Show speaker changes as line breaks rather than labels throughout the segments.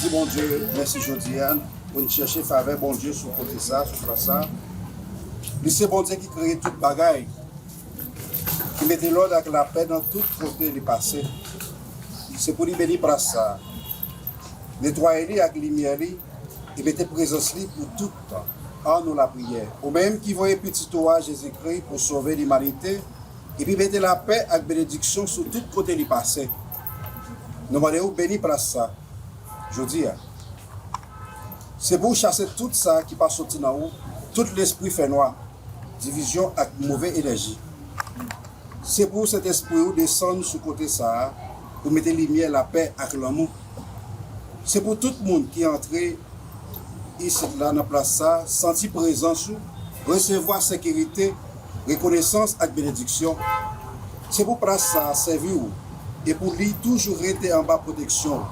Bon Dieu, merci Jodiane, pour nous chercher faveur, bon Dieu, sur côté ça, sur ça. C'est bon Dieu qui crée toute bagaille, qui mettait l'ordre avec la paix dans tout côté du passé. C'est pour lui bénir par ça. Nettoyer avec lumière et mettre présence pour tout le temps. En nous la prière. Ou même qui voyait petit toi Jésus-Christ pour sauver l'humanité, et puis mettre la paix avec bénédiction sur tout côté du passé. Nous allons bénir par ça. Je dis, c'est pour chasser tout ça qui passe sorti dans haut, tout l'esprit fait noir, division avec mauvaise énergie. C'est pour cet esprit descendre sur côté ça, pour mettre lumière, la paix avec l'amour. C'est pour tout le monde qui est entré ici, là, dans la place ça, sentir présence, recevoir sécurité, reconnaissance et bénédiction. C'est pour place ça, servir et pour lui toujours rester en bas protection.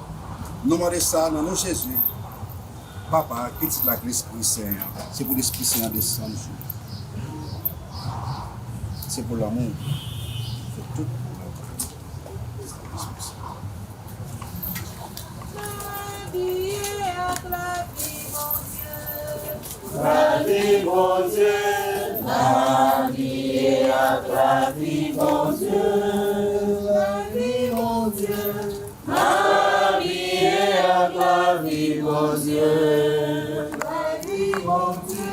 Nous demandons ça dans nos Jésus. Papa, petit la l'Esprit Saint. C'est pour l'Esprit Saint descendre. C'est pour l'amour. C'est tout pour
la vie, mon Dieu. La vie à la vie, mon Dieu. La vie, mon Dieu. La vie, mon Dieu. La vie, mon Dieu.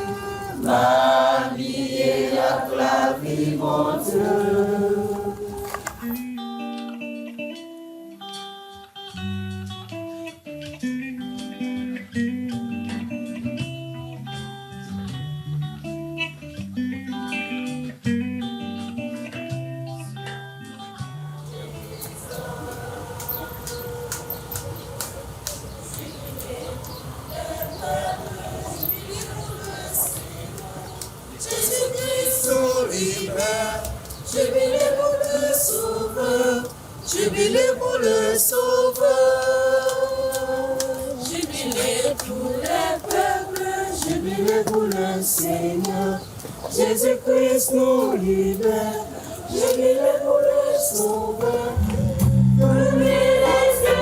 La vie à la vie, mon Dieu. Jubilé pour le Sauveur, jubilé pour le Sauveur, jubilé pour les peuples, jubilé pour le Seigneur, Jésus-Christ nous libère, jubilé pour le Sauveur, pour lui les cieux.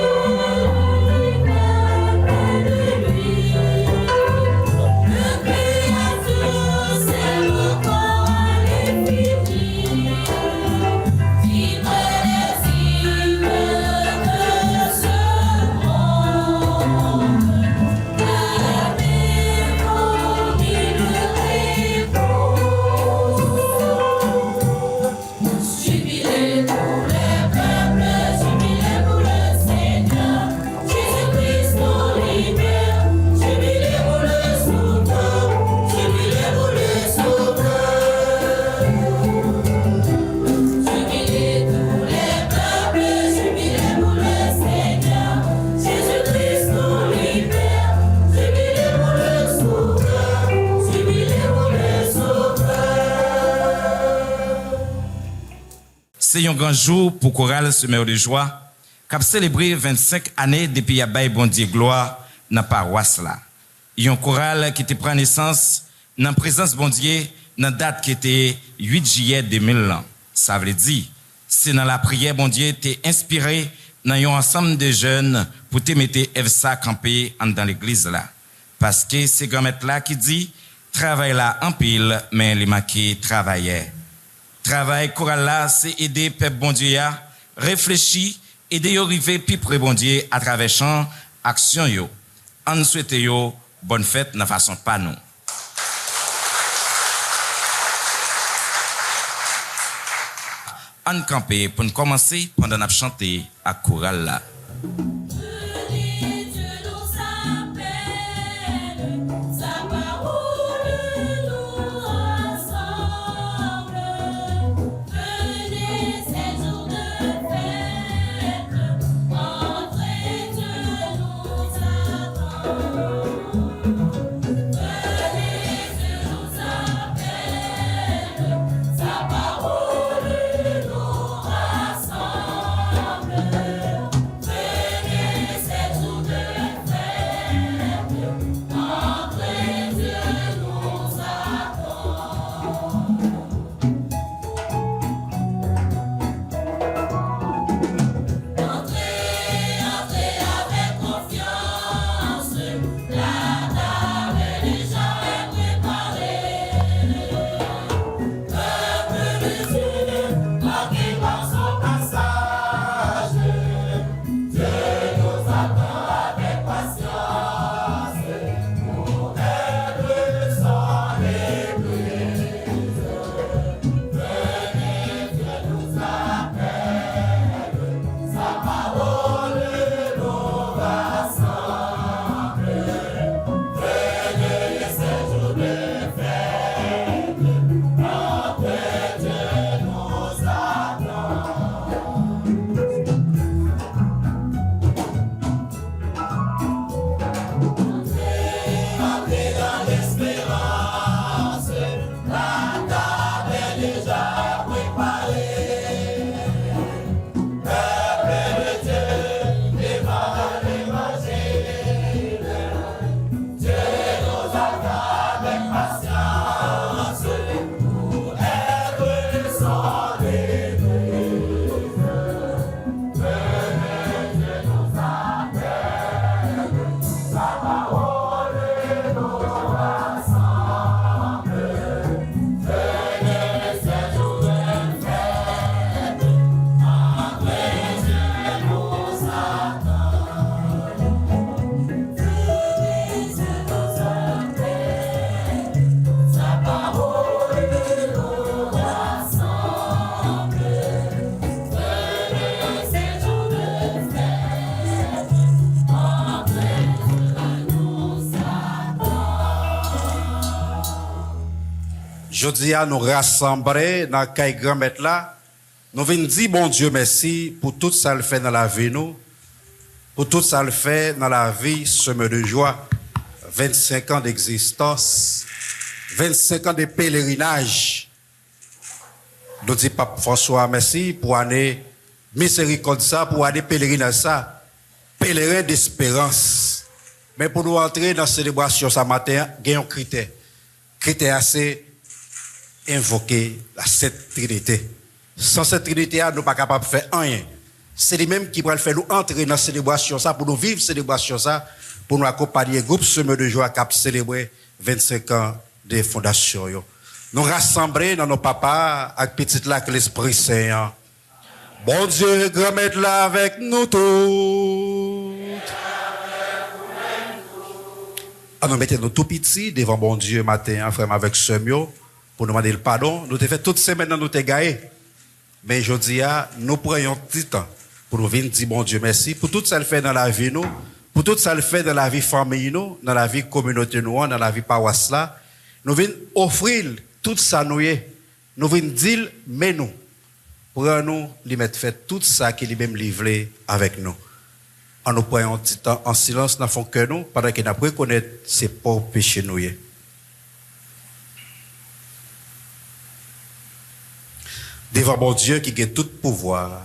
C'est un grand jour pour chorale Semeur de joie, qui a célébré 25 années depuis qu'il a bon Dieu gloire dans la paroisse là. Il y a un chorale qui prend naissance dans la présence bon Dieu dans la date qui était 8 juillet 2000. Ça veut dire, c'est dans la prière bon Dieu t'es inspiré dans un ensemble de jeunes pour te mettre EFSA campé dans l'église là. Parce que c'est grand-mère là qui dit, travail là en pile, mais les maquis travaillaient. Travail choral là, c'est aider peuple bon Dieu à réfléchir, aider à arriver plus près bon Dieu à travers chant, action yo. On souhaite yo bonne fête de façon pas nous. On campé pour nous commencer pendant qu'on chanter à choral là.
Jodi à nous rassembler dans le grand maître là, nous venons dire bon Dieu merci pour tout ça le fait dans la vie nous, pour tout ça le fait dans la vie semeur de joie, 25 ans d'existence, 25 ans de pèlerinage. Nous disons Pape François merci pour année miséricorde ça, pour année pèlerinage ça, pèlerin d'espérance. Mais pour nous entrer dans la célébration ce matin, il y a un critère. Critère c'est invoquer la Sainte Trinité. Sans cette Trinité, nous ne sommes pas capables de faire rien. C'est les mêmes qui vont faire nous entrer dans la célébration, ça, pour nous vivre la célébration, ça, pour nous accompagner le groupe Semeur de Joie qui a célébré 25 ans de fondation. Nous rassembler dans nos papas avec petit lac l'Esprit Saint. Bon Dieu, grand maître là avec nous tous. Nous mettons nous tout petits devant bon Dieu matin, frère, avec Semio. Pour nous demander le pardon, nous avons fait toute semaine dans nous gagnés. Mais aujourd'hui, nous prenons petit temps pour nous venir dire bon Dieu merci pour tout ça le fait dans la vie nous, pour tout ça le fait dans la vie famille nous, dans la vie communauté nous, dans la vie paroisse là. Nous venons offrir tout ça nous nous venons dire mais nous pour nous lui mettre fait tout ça qui lui même livré avec nous. En nous prenant un petit temps en silence dans fond que nous pendant qu'il n'a pas reconnaître ses propres péchés nous. Devant mon Dieu qui a tout pouvoir,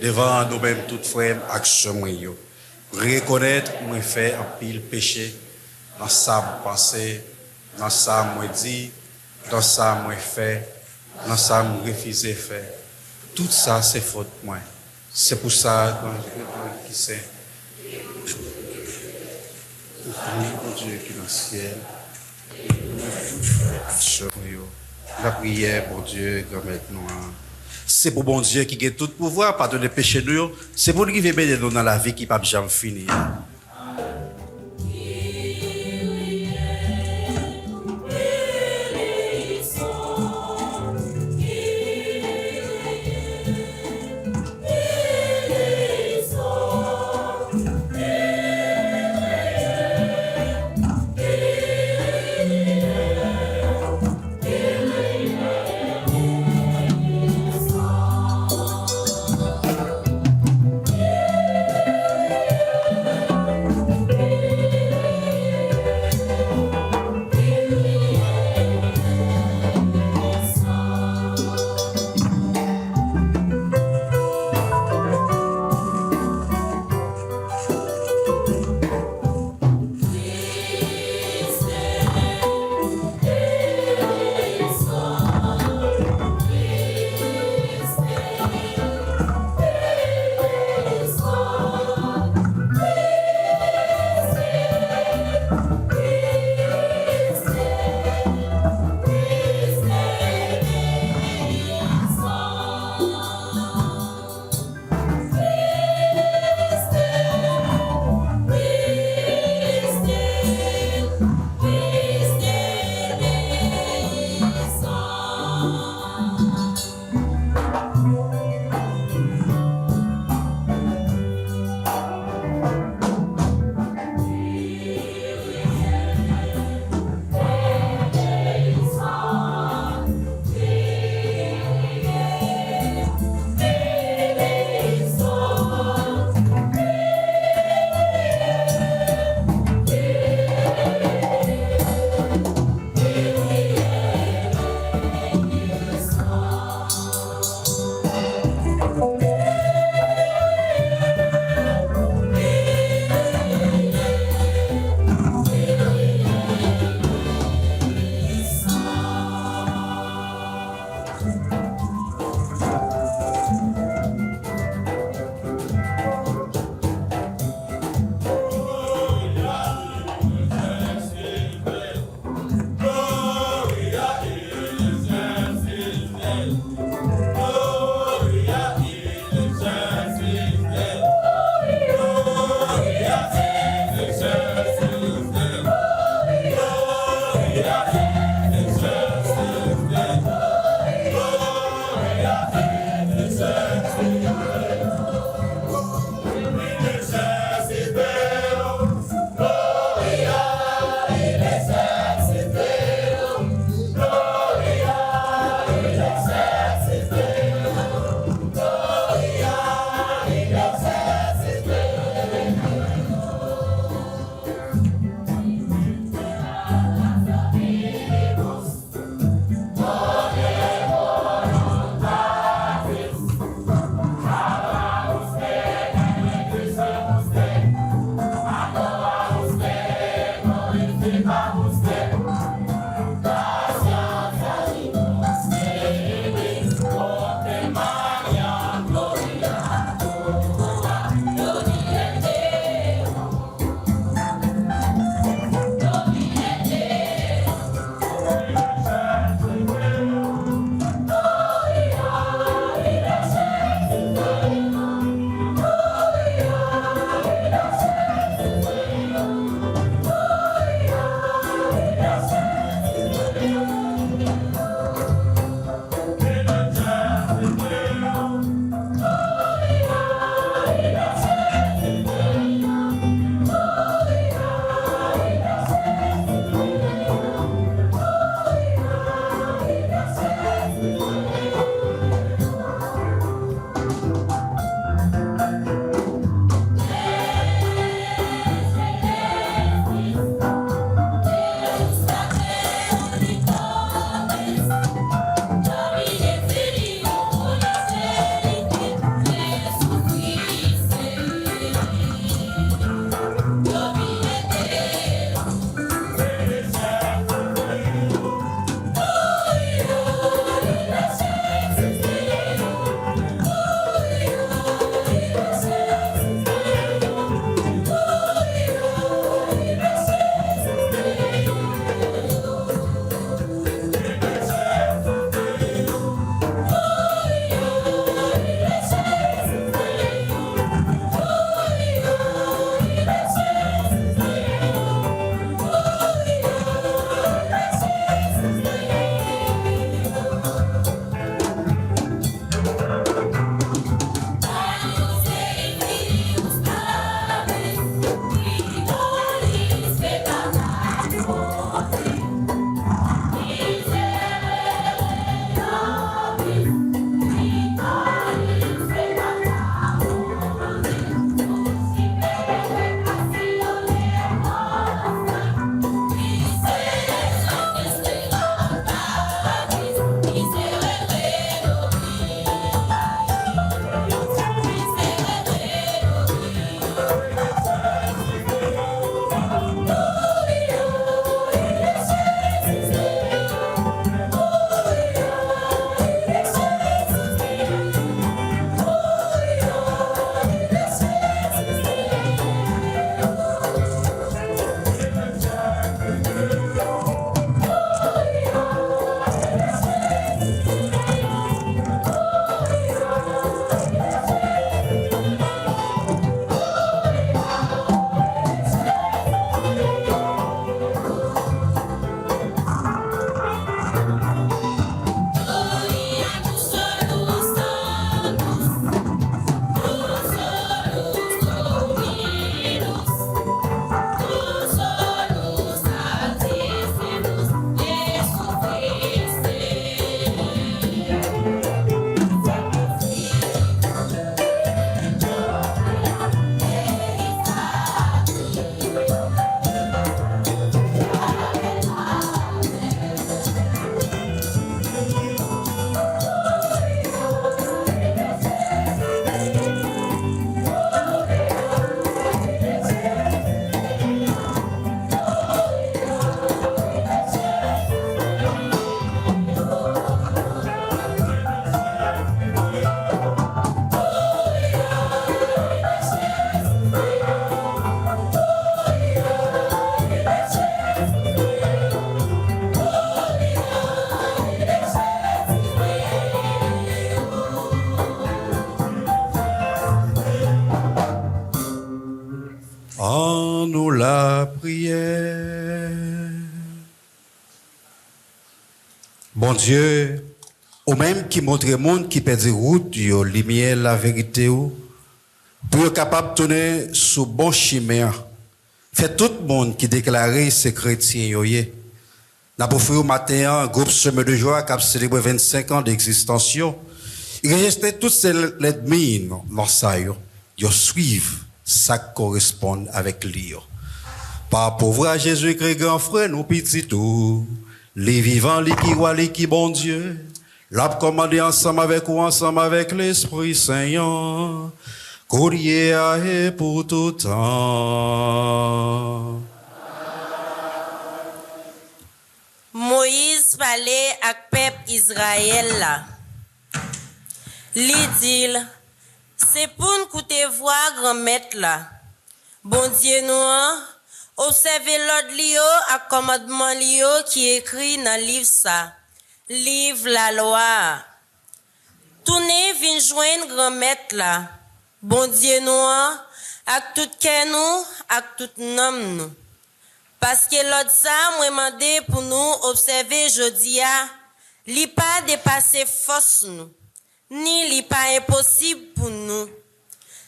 devant nous-mêmes, toutes frères, actions, reconnaître, moi, fait un pile péché, dans ça, pensé, dans ça, moi, dit, dans ça, moi, fait, dans ça, moi, refusé, fait. Tout ça, c'est faute, moi. C'est pour ça, qui c'est. Mon Dieu qui est dans le ciel, la prière, mon Dieu, grand-mère noire. C'est pour bon Dieu qui a tout pouvoir, pardonner péché nous. C'est pour lui qui veut bénir nous dans la vie qui n'a pas jamais fini. Bon Dieu, ou même qui montre le monde qui perd route, yo lumière la vérité ou, pour être capable de tourner sous bon chemin. Fait tout le monde qui déclare ces chrétiens yoye. N'a pas fait au matin un groupe Semaine de joie qui a célébré 25 ans d'existence. Il restait tous ces l'ennemis dans ça yo. Ils suivent ça correspond avec lui. Par pauvre à Jésus-Christ grand frère nous petit tout. Les vivants, les qui rois, les qui bon Dieu. L'a commandé ensemble avec ou ensemble avec l'Esprit Saint. Courrier à et pour tout temps.
Moïse parlait avec peuple Israël là. Li dit, c'est pour nous écouter voir grand maître là. Bon Dieu nous, observez l'ordre lio à commandement lio qui écrit dans livre ça. Livre la loi. Tournez vin joindre grand maître là. Bon Dieu nous, avec tout cœur nous, avec tout nom nous. Parce que l'autre ça m'a demandé pour nous observer jodi a, li pas dépasser force nous, ni li pas impossible pour nous.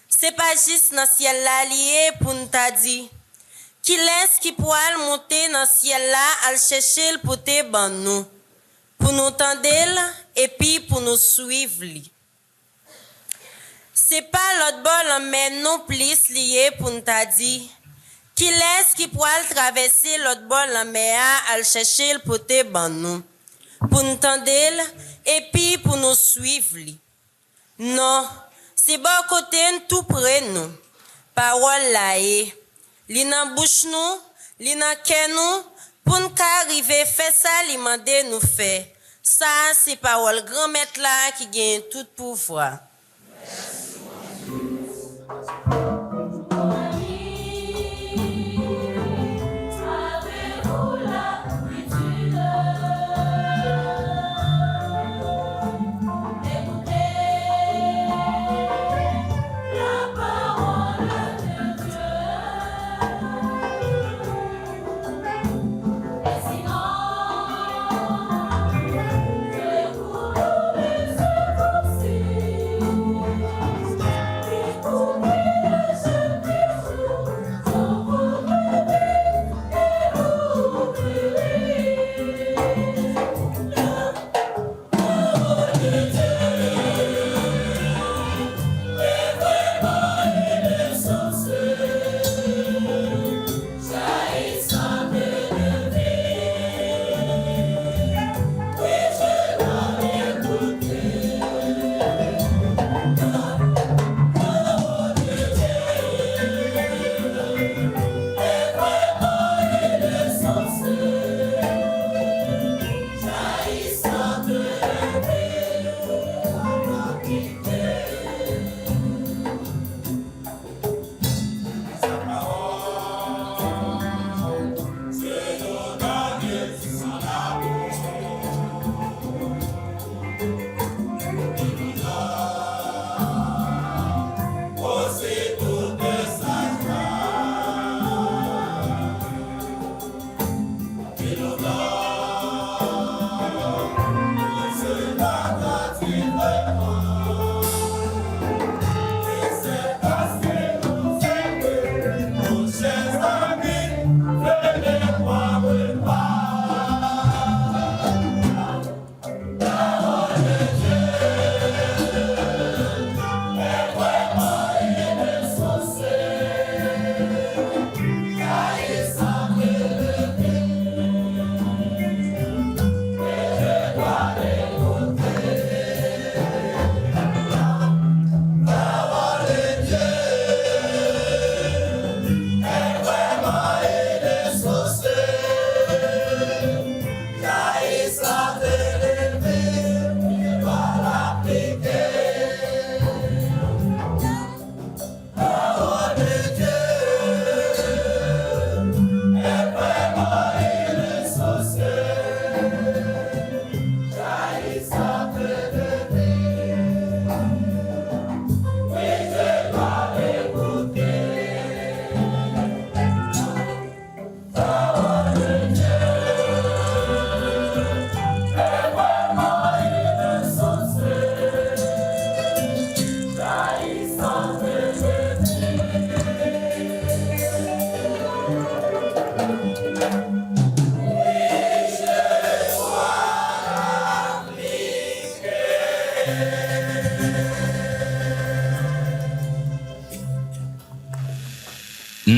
C'est pas juste dans ciel là lié pour nous t'a dit, qui laisse qui pourra monter dans ciel là al chercher le poté ban nous, pour nous tendre et puis pour nous suivre li. C'est pas l'autre bol mais non plus lié pour nous t'a dit. Qui laisse qui pourra traverser l'autre bord la mer à chercher le poté ban nous pour nous tendre et puis pour nous suivre. Non, c'est bon côté tout près nous. Parole là est. Li nan bouche nous, li nan cœur nous pour nous arriver faire ça li mandé nous faire. Ça c'est parole grand maître là qui gagne tout pouvoir.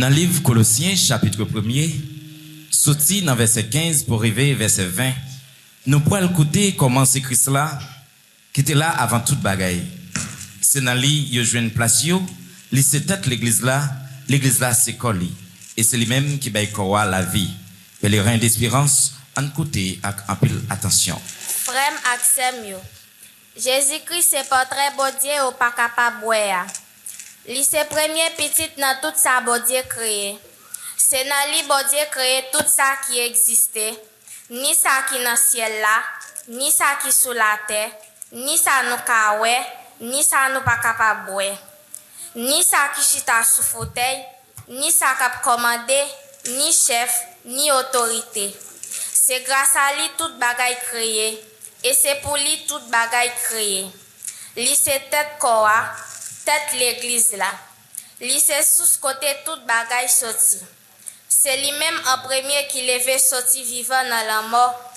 Dans le livre Colossiens, chapitre 1er, sorti dans verset 15 pour arriver verset 20, nous pouvons écouter comment c'est Christ là, qui était là avant toute bagaille. C'est dans lui, il y a une place, il c'est tête l'église là c'est Coli. Et c'est lui-même qui va croire la vie. Et les reins d'espérance, en côté avec un peu attention.
Frère Axem yo. Jésus-Christ c'est portrait bon Dieu ou pas capable boire. Li c'est premier petit dans tout ça bon Dieu créé. C'est dans lui bon Dieu créé tout ça qui existait. Ni ça qui dans ciel là, ni ça qui sous la terre, ni ça nous ka wè, ni ça nous pas capable boire. Ni ça qui chita sous fauteuil, ni ça qui commandé, ni chef, ni autorité. C'est grâce à lui toute bagaille créée et c'est pour lui toute bagaille créée. Lui c'est tête quoi, tête l'église là. Lui c'est sous ce côté toute bagaille sorti. C'est lui-même en premier qui levait sorti vivant dans la mort.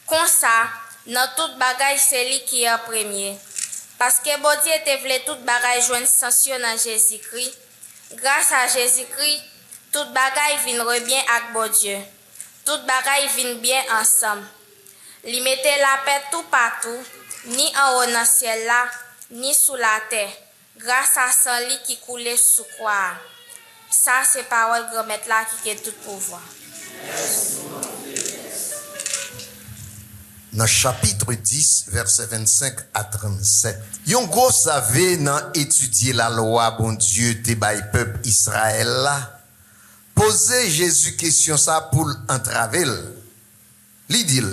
Comme ça, dans toute bagaille c'est lui qui est en premier. Parce que bon Dieu te voulait toute bagaille joindre sanction dans Jésus-Christ. Grâce à Jésus-Christ, toute bagaille vient bien avec bon Dieu. Toute bagaille vient bien ensemble. Li mettait la paix tout partout, ni en haut dans le ciel là, ni sous la terre. Grâce à son lit qui coulait sous croix. Ça c'est parole grand-mère là qui a tout pouvoir.
Dans chapitre 10, verset 25 à 37. Yon gros savait dans étudier la loi, bon Dieu, te bay peuple Israël là. Poser Jésus question ça pour entraver. Li dit,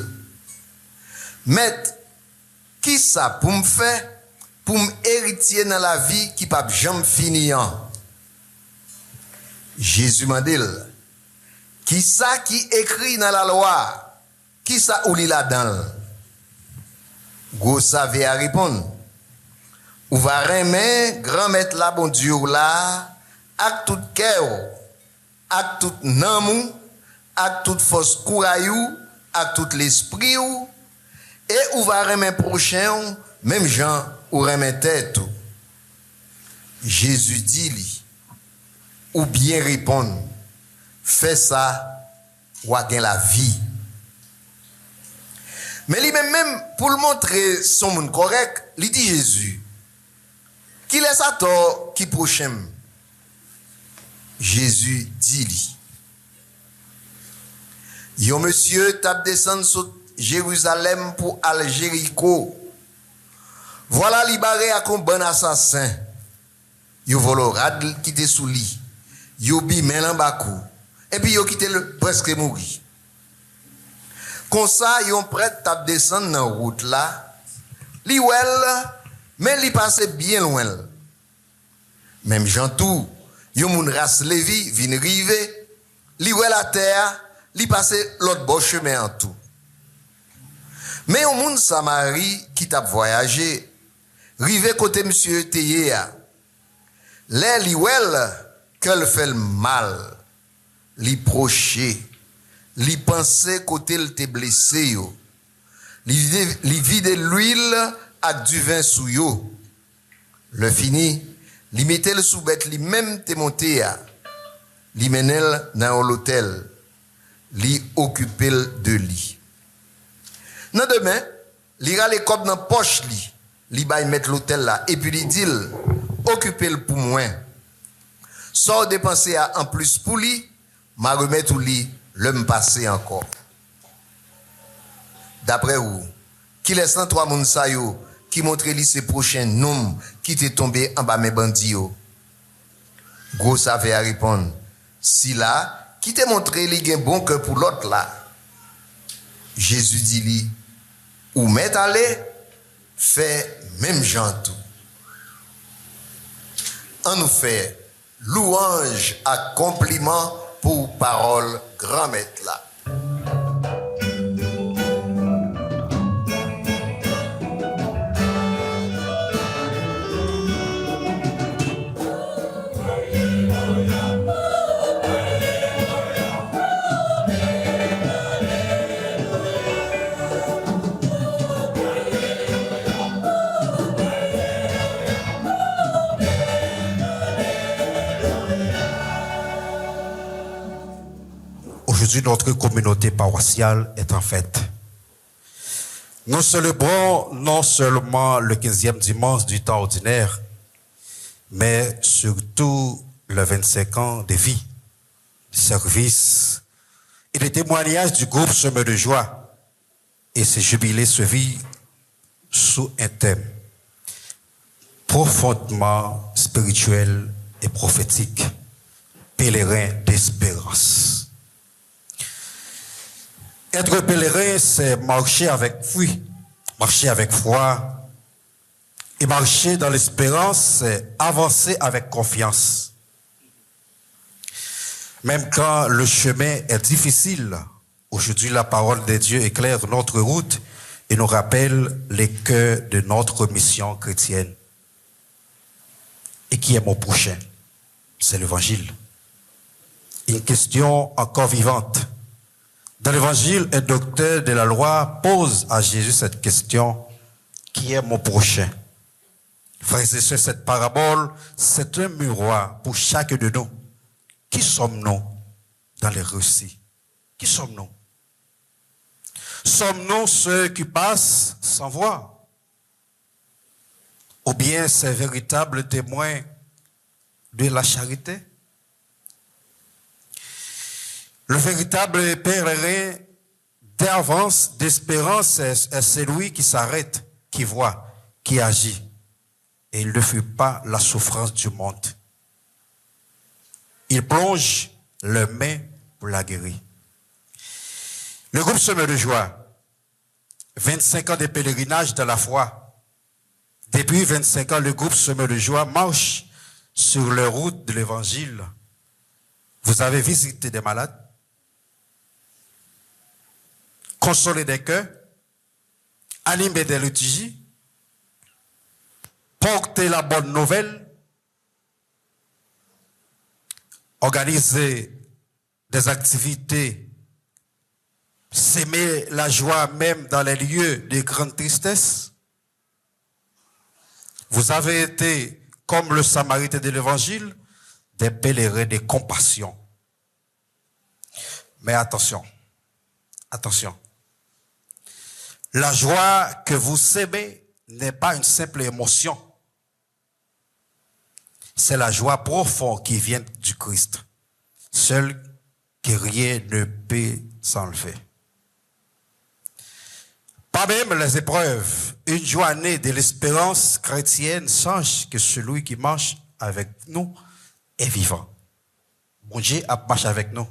Maître, qui ça pour me faire, pour m'héritier dans la vie qui pas jamais finir? Jésus m'a dit, qui ça qui écrit dans la loi? Qui ça ou li là-dedans? Go savait à répondre. Ou va remettre grand maître là bon Dieu là, avec tout cœur, avec tout namou, avec toute force courayou, avec tout l'esprit ou, et ou va remettre prochain, même gens ou remettre tête. Jésus dit li, ou bien répondre, fais ça, ou a la vie. Mais lui-même, pour le montrer son monde correct, il dit Jésus, qui laisse à tort, qui prochain? Jésus dit lui. Yon monsieur tape descendre sur Jérusalem pour aller Jéricho. Voilà libéré à un bon assassin. Yon volorad qui était sous lit. Yon bimé en bakou. Et puis yon quitté le presque mourir. Comme ça, yon prête tape descendre dans la route là. Li wel, mais li passe bien loin. Même Jean tout, yon moun race Lévi vin rive, li wel la terre, li passe l'autre bon chemin en tout. Mais yon moun Samari qui t'a voyagé, rive côté monsieur Teyea. Là li wel, qu'elle fait le mal, li proché. Li pensait côté il te blessé yo. Li vide l'huile avec du vin sous yo. Le fini, li mettait le sous bête li même te monté ya. Li menel dans l'hôtel. Li occupé de li. Nan demain, li rale kop dans poche li. Li bay mettre l'hôtel là et puis li dit occupé le pour moi. Sans dépenser en plus pour li, m'a remettre ou li l'homme passé encore. D'après vous, qui laisse dans trois moun sa yo, qui montre li ses prochains noms qui t'est tombé en bas mes bandits yo. Gros savait à répondre. Si là, qui t'est montré li gen bon cœur pour l'autre là. Jésus dit li, ou met aller, fait même gens tout. En nous fait louange à compliment pour parole grand maître là.
Aujourd'hui, notre communauté paroissiale est en fête. Nous célébrons non seulement le 15e dimanche du temps ordinaire, mais surtout le 25 ans de vie, de service et de témoignage du groupe Semeur de joie. Et ce jubilé se vit sous un thème profondément spirituel et prophétique, pèlerin d'espérance. Être pèlerin, c'est marcher avec foi, et marcher dans l'espérance, c'est avancer avec confiance. Même quand le chemin est difficile, aujourd'hui la parole de Dieu éclaire notre route et nous rappelle les cœurs de notre mission chrétienne. Et qui est mon prochain? C'est l'évangile. Une question encore vivante. Dans l'évangile, un docteur de la loi pose à Jésus cette question: qui est mon prochain? Frères et sœurs, cette parabole, c'est un miroir pour chacun de nous. Qui sommes-nous dans les récits? Qui sommes-nous? Sommes-nous ceux qui passent sans voir? Ou bien ces véritables témoins de la charité? Le véritable pèlerin d'avance, d'espérance, est celui qui s'arrête, qui voit, qui agit. Et il ne fuit pas la souffrance du monde. Il plonge les mains pour la guérir. Le groupe Semeur de joie, 25 ans de pèlerinage dans la foi. Depuis 25 ans, le groupe Semeur de joie marche sur les routes de l'évangile. Vous avez visité des malades, consolé des cœurs, animé des litiges, porter la bonne nouvelle, organiser des activités, s'aimer la joie même dans les lieux de grande tristesse. Vous avez été, comme le Samaritain de l'Évangile, des pèlerins de compassion. Mais attention, attention. La joie que vous s'aimez n'est pas une simple émotion. C'est la joie profonde qui vient du Christ, seul que rien ne peut s'enlever. Pas même les épreuves, une joie née de l'espérance chrétienne sache que celui qui marche avec nous est vivant. Bon Dieu a marché avec nous.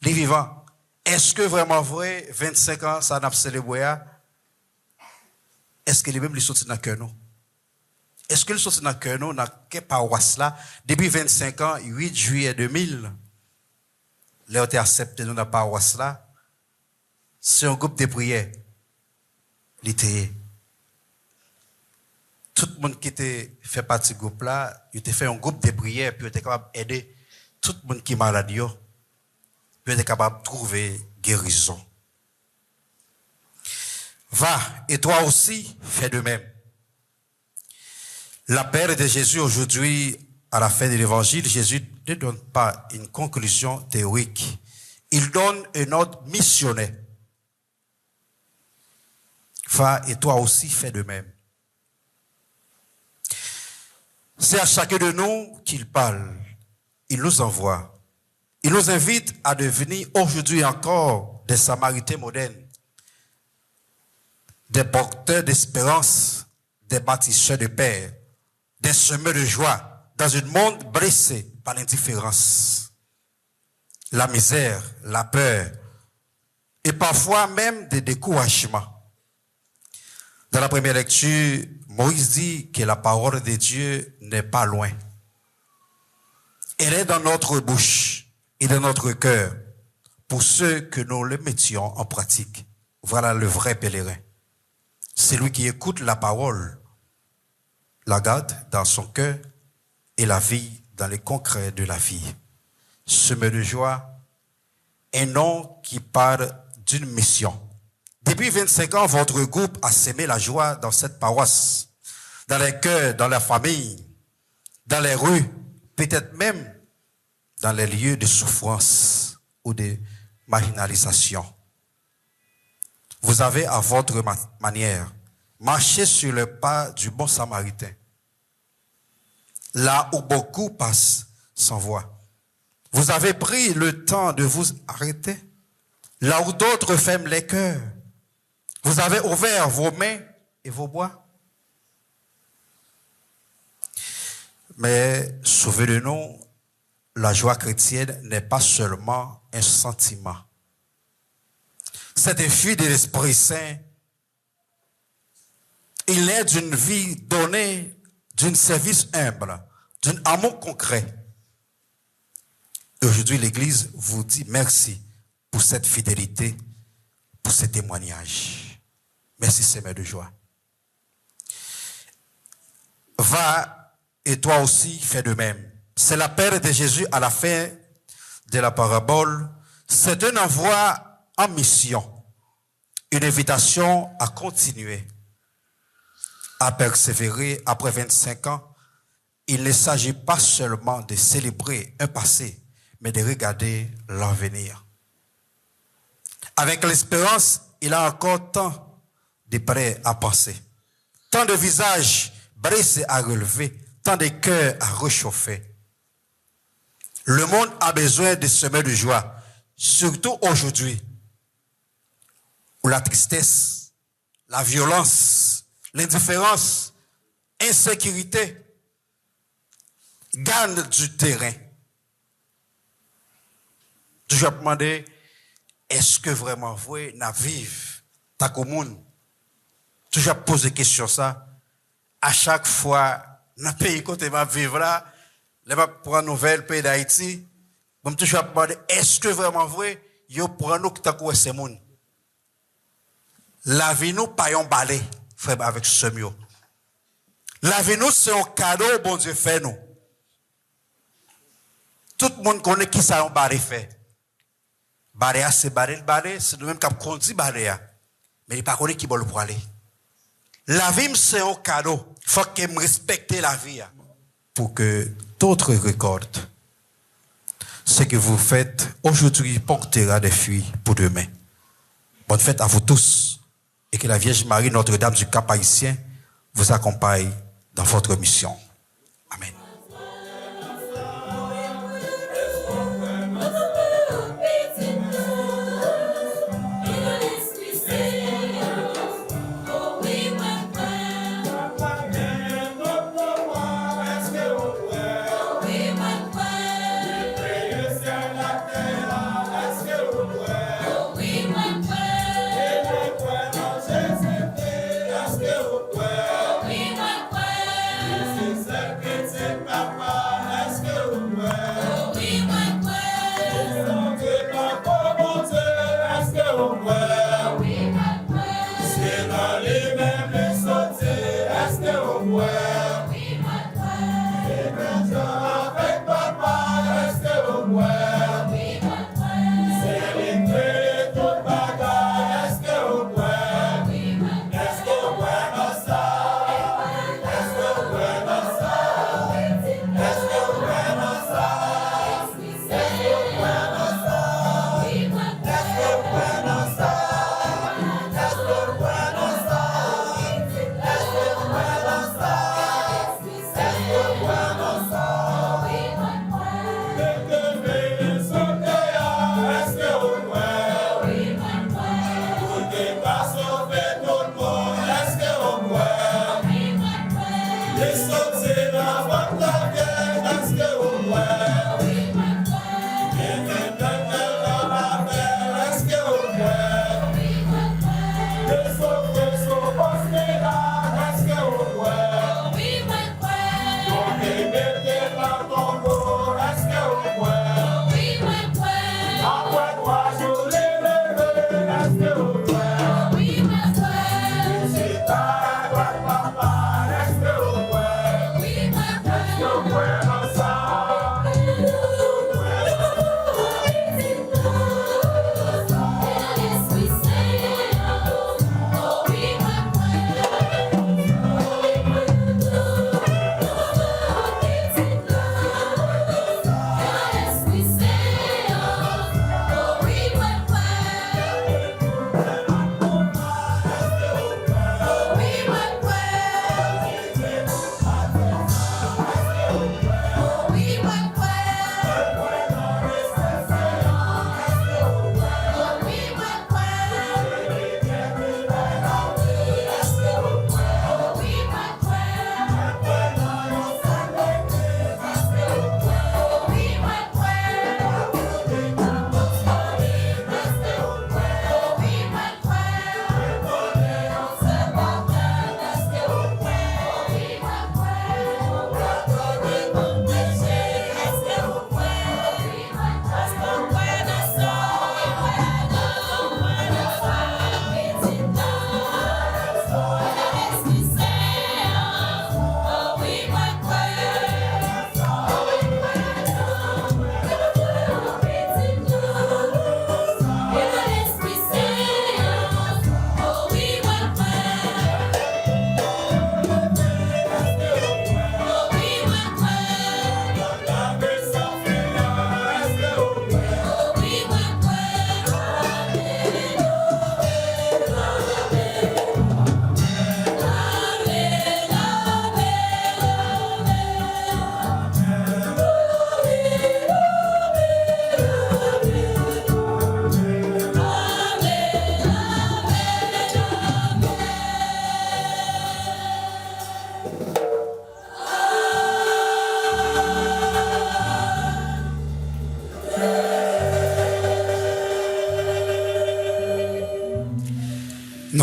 Il est vivant. Est-ce que vraiment vrai, 25 ans, ça n'a pas célébré? Est-ce que les mêmes les sortent dans le cœur nous? Est-ce que les sortent dans le cœur nous, dans quelle paroisse là, depuis 25 ans, 8 juillet 2000, les ont été acceptés dans la paroisse là, c'est un groupe de prière. L'été. Tout le monde qui était fait partie du groupe là, il était fait un groupe de prière, puis il était capable d'aider tout le monde qui est malade, puis il était capable de trouver guérison. Va, et toi aussi, fais de même. L'appel de Jésus aujourd'hui, à la fin de l'évangile, Jésus ne donne pas une conclusion théorique. Il donne un ordre missionnaire. Va, et toi aussi, fais de même. C'est à chacun de nous qu'il parle. Il nous envoie. Il nous invite à devenir aujourd'hui encore des Samaritains modernes, des porteurs d'espérance, des bâtisseurs de paix, des semeurs de joie dans un monde blessé par l'indifférence, la misère, la peur et parfois même des découragements. Dans la première lecture, Moïse dit que la parole de Dieu n'est pas loin. Elle est dans notre bouche et dans notre cœur pour ceux que nous le mettions en pratique. Voilà le vrai pèlerin. C'est lui qui écoute la parole, la garde dans son cœur et la vie dans les concrets de la vie. Semeur de joie, un nom qui parle d'une mission. Depuis 25 ans, votre groupe a sémé la joie dans cette paroisse, dans les cœurs, dans la famille, dans les rues, peut-être même dans les lieux de souffrance ou de marginalisation. Vous avez à votre manière marché sur le pas du bon samaritain, là où beaucoup passent sans voix. Vous avez pris le temps de vous arrêter, là où d'autres ferment les cœurs. Vous avez ouvert vos mains et vos bois. Mais souvenez-nous, la joie chrétienne n'est pas seulement un sentiment. C'est un fruit de l'Esprit Saint. Il est d'une vie donnée, d'un service humble, d'un amour concret. Et aujourd'hui, l'Église vous dit merci pour cette fidélité, pour ce témoignage. Merci, Seigneur de joie. Va et toi aussi fais de même. C'est l'appel de Jésus à la fin de la parabole. C'est un envoi en mission, une invitation à continuer, à persévérer après 25 ans. Il ne s'agit pas seulement de célébrer un passé, mais de regarder l'avenir. Avec l'espérance, il a encore tant de prêts à penser, tant de visages brisés à relever, tant de cœurs à réchauffer. Le monde a besoin de semer de joie, surtout aujourd'hui, où la tristesse, la violence, l'indifférence, l'insécurité gagnent du terrain. Je me demandais, est-ce que vraiment vous n'avez ta commune? Je me pose des questions ça. À chaque fois, dans le pays côté va vivre là, les va prendre nouvelle pays d'Haïti. Je me demande, est-ce que vraiment vrai, yo prend nous qui t'a quoi ces monde? La vie nous pas un balai, frère avec ce mieux. La vie nous c'est un cadeau bon Dieu fait nous. Tout le monde connaît qui ça un balai fait. Balai c'est balai, c'est nous même qui conduit balai. Mais il pas connaît qui bon pour aller. La vie c'est un cadeau. Faut que me respecter la vie pour que d'autres recordent. Ce que vous faites aujourd'hui portera des fruits pour demain. Bonne fête à vous tous et que la Vierge Marie, Notre-Dame du Cap haïtien, vous accompagne dans votre mission. Amen.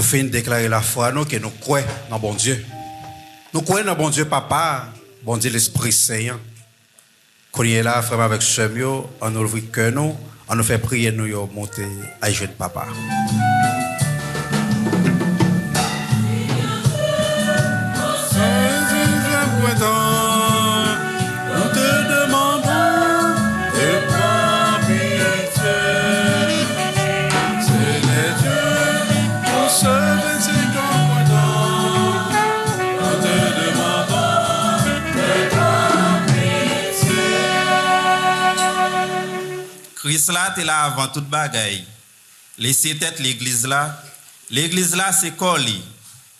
nous faisons déclarer la foi, nous, que nous croyons dans bon Dieu. Nous croyons dans bon Dieu, Papa, bon Dieu, l'Esprit Saint. Quand il est là, frère, avec ce mieux, on nous ouvre que nous, on nous fait prier, nous, monter à jeune Papa.
Christ là, t'es là avant toute bagaille. Laissez tête l'église là. L'église là, c'est Coli.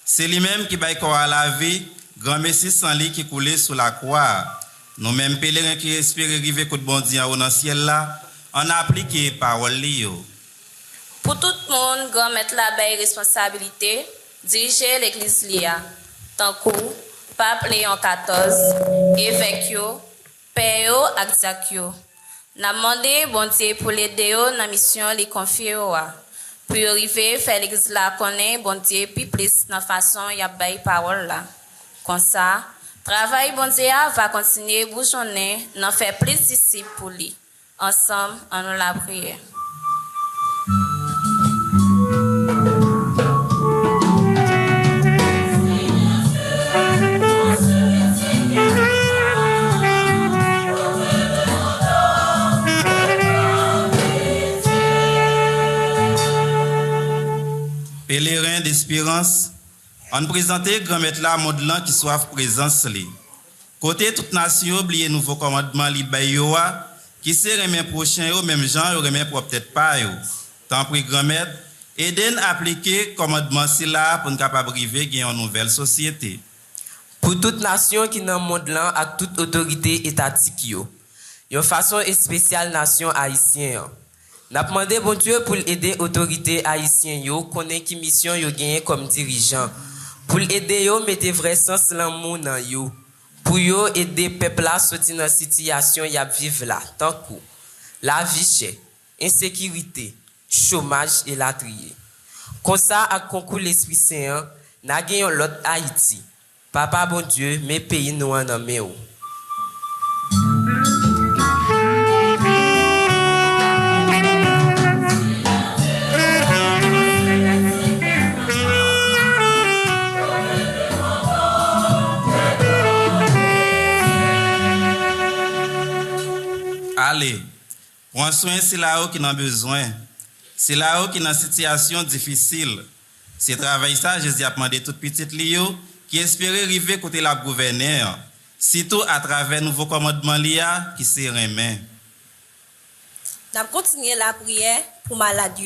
C'est lui-même qui baille corps à la vie, grand messie sans lit qui coulait sous la croix. Nous-mêmes pèlerins qui espèrent arriver côté bon Dieu dans le ciel là, on a appliqué parole lio.
Pour tout le monde, grand mettre la baille responsabilité, diriger l'église lia. Tant que Pape Léon XIV, évêque yo, père yo, ak diak yo. N'a demandé bon Dieu pour l'aider dans la mission les confier au pour arriver faire l'église là connaît bon Dieu puis plus dans façon y a bail parole là. Comme ça, travail bon Dieu va continuer bourgeonner, n'en faire plus disciples pour lui. Ensemble, on nous la prière.
Pèlerin d'espérance, on présentait grand maître là modelant qui soit présence li. Côté toute nation oublier nouveau commandement li bayoa qui c'est remet prochain yo même gens yo remet pour peut-être pas yo. Tant pris grand maître aider appliquer commandement si là pour nous capable arriver gagner une nouvelle société.
Pour toute nation qui dans monde là avec toute autorité étatique yo. Une façon spéciale nation haïtienne. N'a demandé bon Dieu pour aider autorité haïtienne yo connaît qui mission yo gagner comme dirigeant. Pour aider yo mettre vrai sens l'amour dans yo. Pour yo aider peuple là sortir dans situation y a vivre là tant que la vie chère, insécurité, chômage et la trier. Comme ça à concours l'Esprit Saint, n'a gagné l'autre Haïti. Papa bon Dieu, mes pays nous en main.
Allez, prends soin c'est là qui n'a besoin. C'est là qui dans situation difficile. C'est travail ça, Jésus a demandé toute petite Lio qui espérait arriver côté la gouverneur, surtout à travers nouveau commandement lia qui s'est remis.
N'a continuer la prière pour malade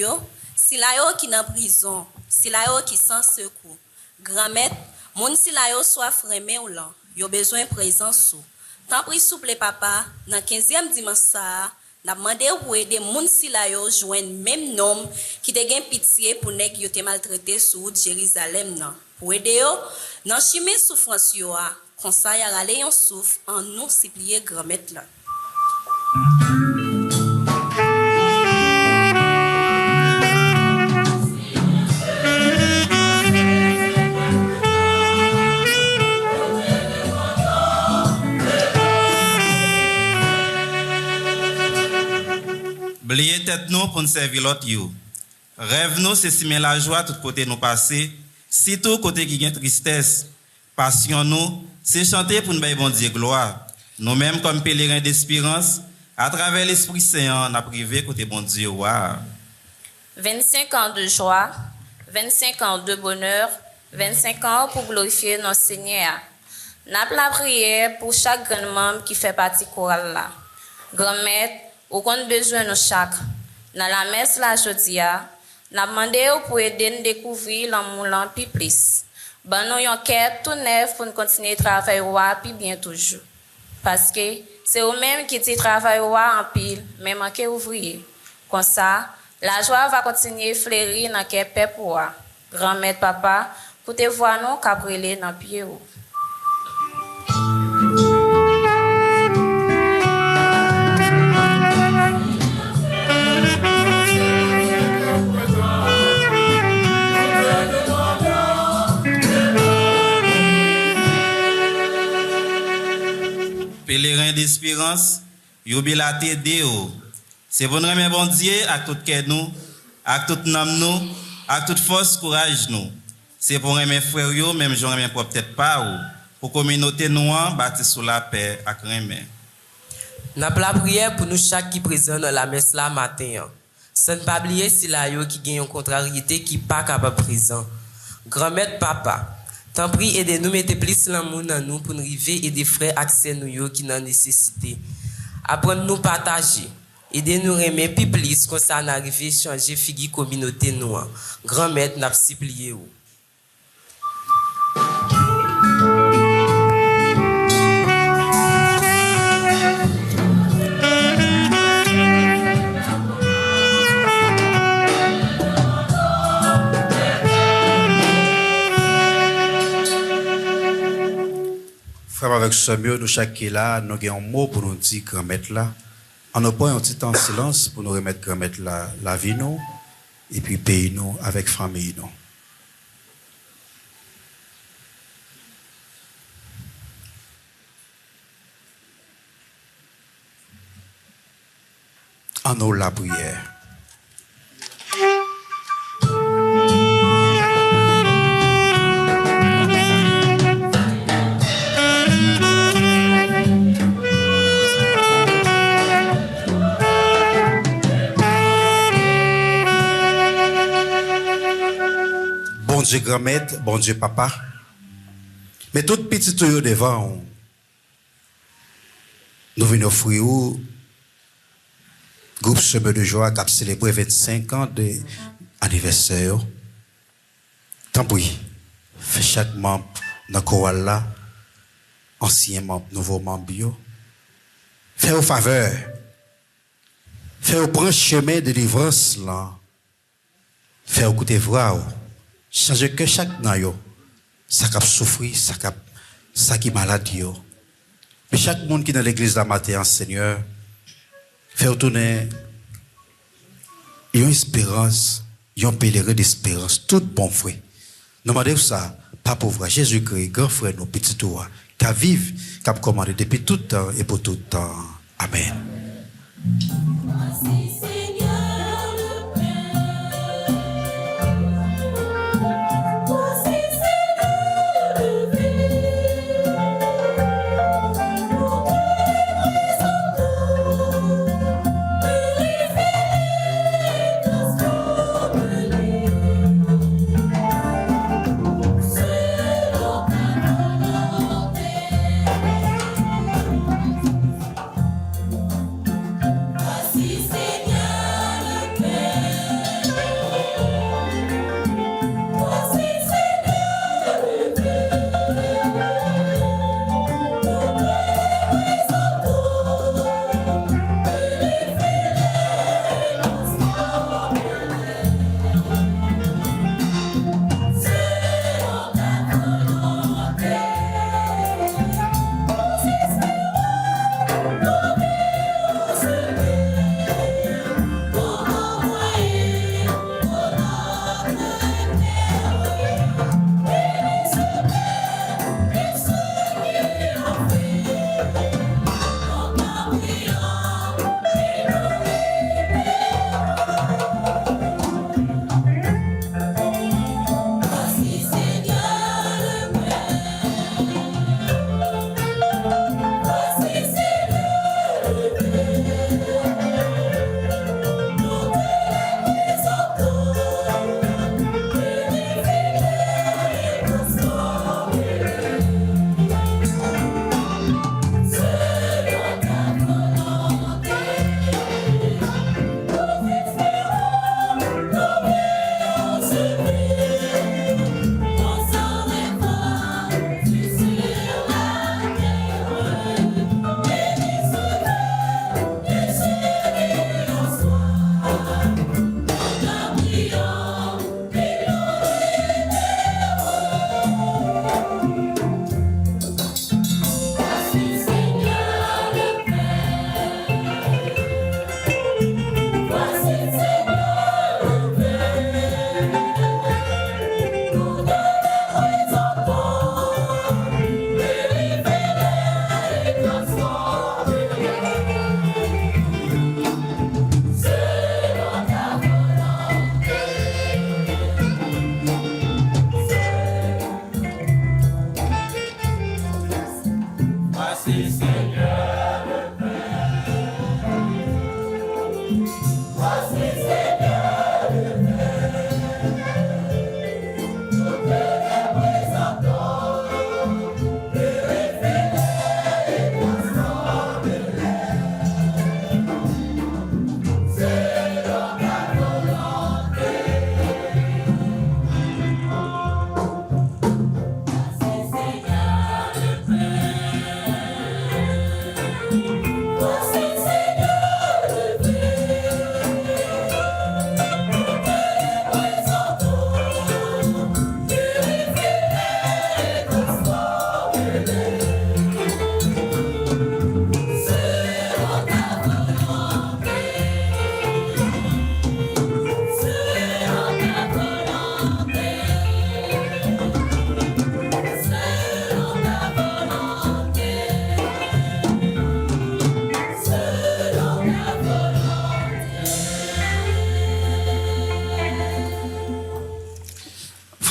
si la yo qui dans prison, si la yo qui sans secours. Grand-mère, moun si la yo soit fremé ou là, yo besoin présence sou. Tant pris souple papa, dans 15e dimanche ça, n'a demandé pour aider moun si la yo joindre même nom qui te gen pitié pour nèg yo te maltraité sous Jérusalem nan. Pour aider yo dans chemin souffrance yo a, comme ça y a ralé yon souffle en nous supplier grand-mère là.
Blier tête nous pour nous servir l'autre you. Rêve nous c'est simer la joie tout côté nous passer, surtout côté qui gagne tristesse. Passion nous, c'est chanter pour nous bailler bon Dieu gloire. Nous-mêmes comme pèlerins d'espérance, à travers l'Esprit Saint, on a privé côté bon Dieu. Wow.
25 ans de joie, 25 ans de bonheur, 25 ans pour glorifier notre Seigneur. N'a la prière pour chaque grand membre qui fait partie chorale là. Grand-mère, ou qu'on besoin de chaque. Dans la messe la jodia, n'a demandé pour aider nous découvrir l'amour puis plus. Ben nous yon quête tout neuf pour nous continuer à travailler puis bien toujours. Parce que c'est eux mêmes qui dit travail en pile, mais manquer ouvrier. Comme ça, la joie va continuer à fleurir dans quel peuple. Grand-mère papa, pour te voir nous cabriller dans pied.
espérance, yo bilaté de yo. C'est pour nous remercier bon Dieu à tout cœur nous, à tout nom nous, à toute force courage nous. C'est pour remercier frères yo, même j'en remercie peut-être pas ou pour communauté noire bâtie sous la paix à remercier.
N'a la prière pour nous chaque qui présent dans la messe là matin. Sans ne pas oublier si la yo qui gagne une contrariété qui pas capable présent. Grand-mère papa, t'en prie aidez-nous mettre plus l'amour dans nous pour nous arriver et des frères accès nous yo qui n'en nécessité. Apprendre nous partager. Aidez-nous aimer puis plus quand ça n'arrive changer figure communauté noire. Grand-mère n'a pas plié ou.
Frère, avec ce mieux, nous chaque qui est là, nous avons un mot pour nous dire grand-mère là. On n'a pas un petit temps de silence pour nous remettre grand-mère la vie nous et puis payer nous avec famille nous. En nous la prière. Bon Dieu grand-mère, bon Dieu papa. Mais toute petite tuyau devant, nous venons offrir au groupe Chemin de Joie qui a célébré 25 ans d'anniversaire. Tant pis, fait chaque membre dans le chorale là, ancien membre, nouveau membre, fait aux faveur, fait au prendre chemin de délivrance là, fait au côté voir. Changer que chaque nayo, ça qui souffrir, ça qui malade yo. Mais chaque monde qui est dans l'église la matin, Seigneur, fait retourner une espérance, une pèlerin d'espérance, tout bon frère. Nous demandons ça, pas pauvre, Jésus-Christ, grand frère, nos petits toits, qui vivent, qui a commandé depuis tout temps et pour tout temps. Amen.
Seigneur.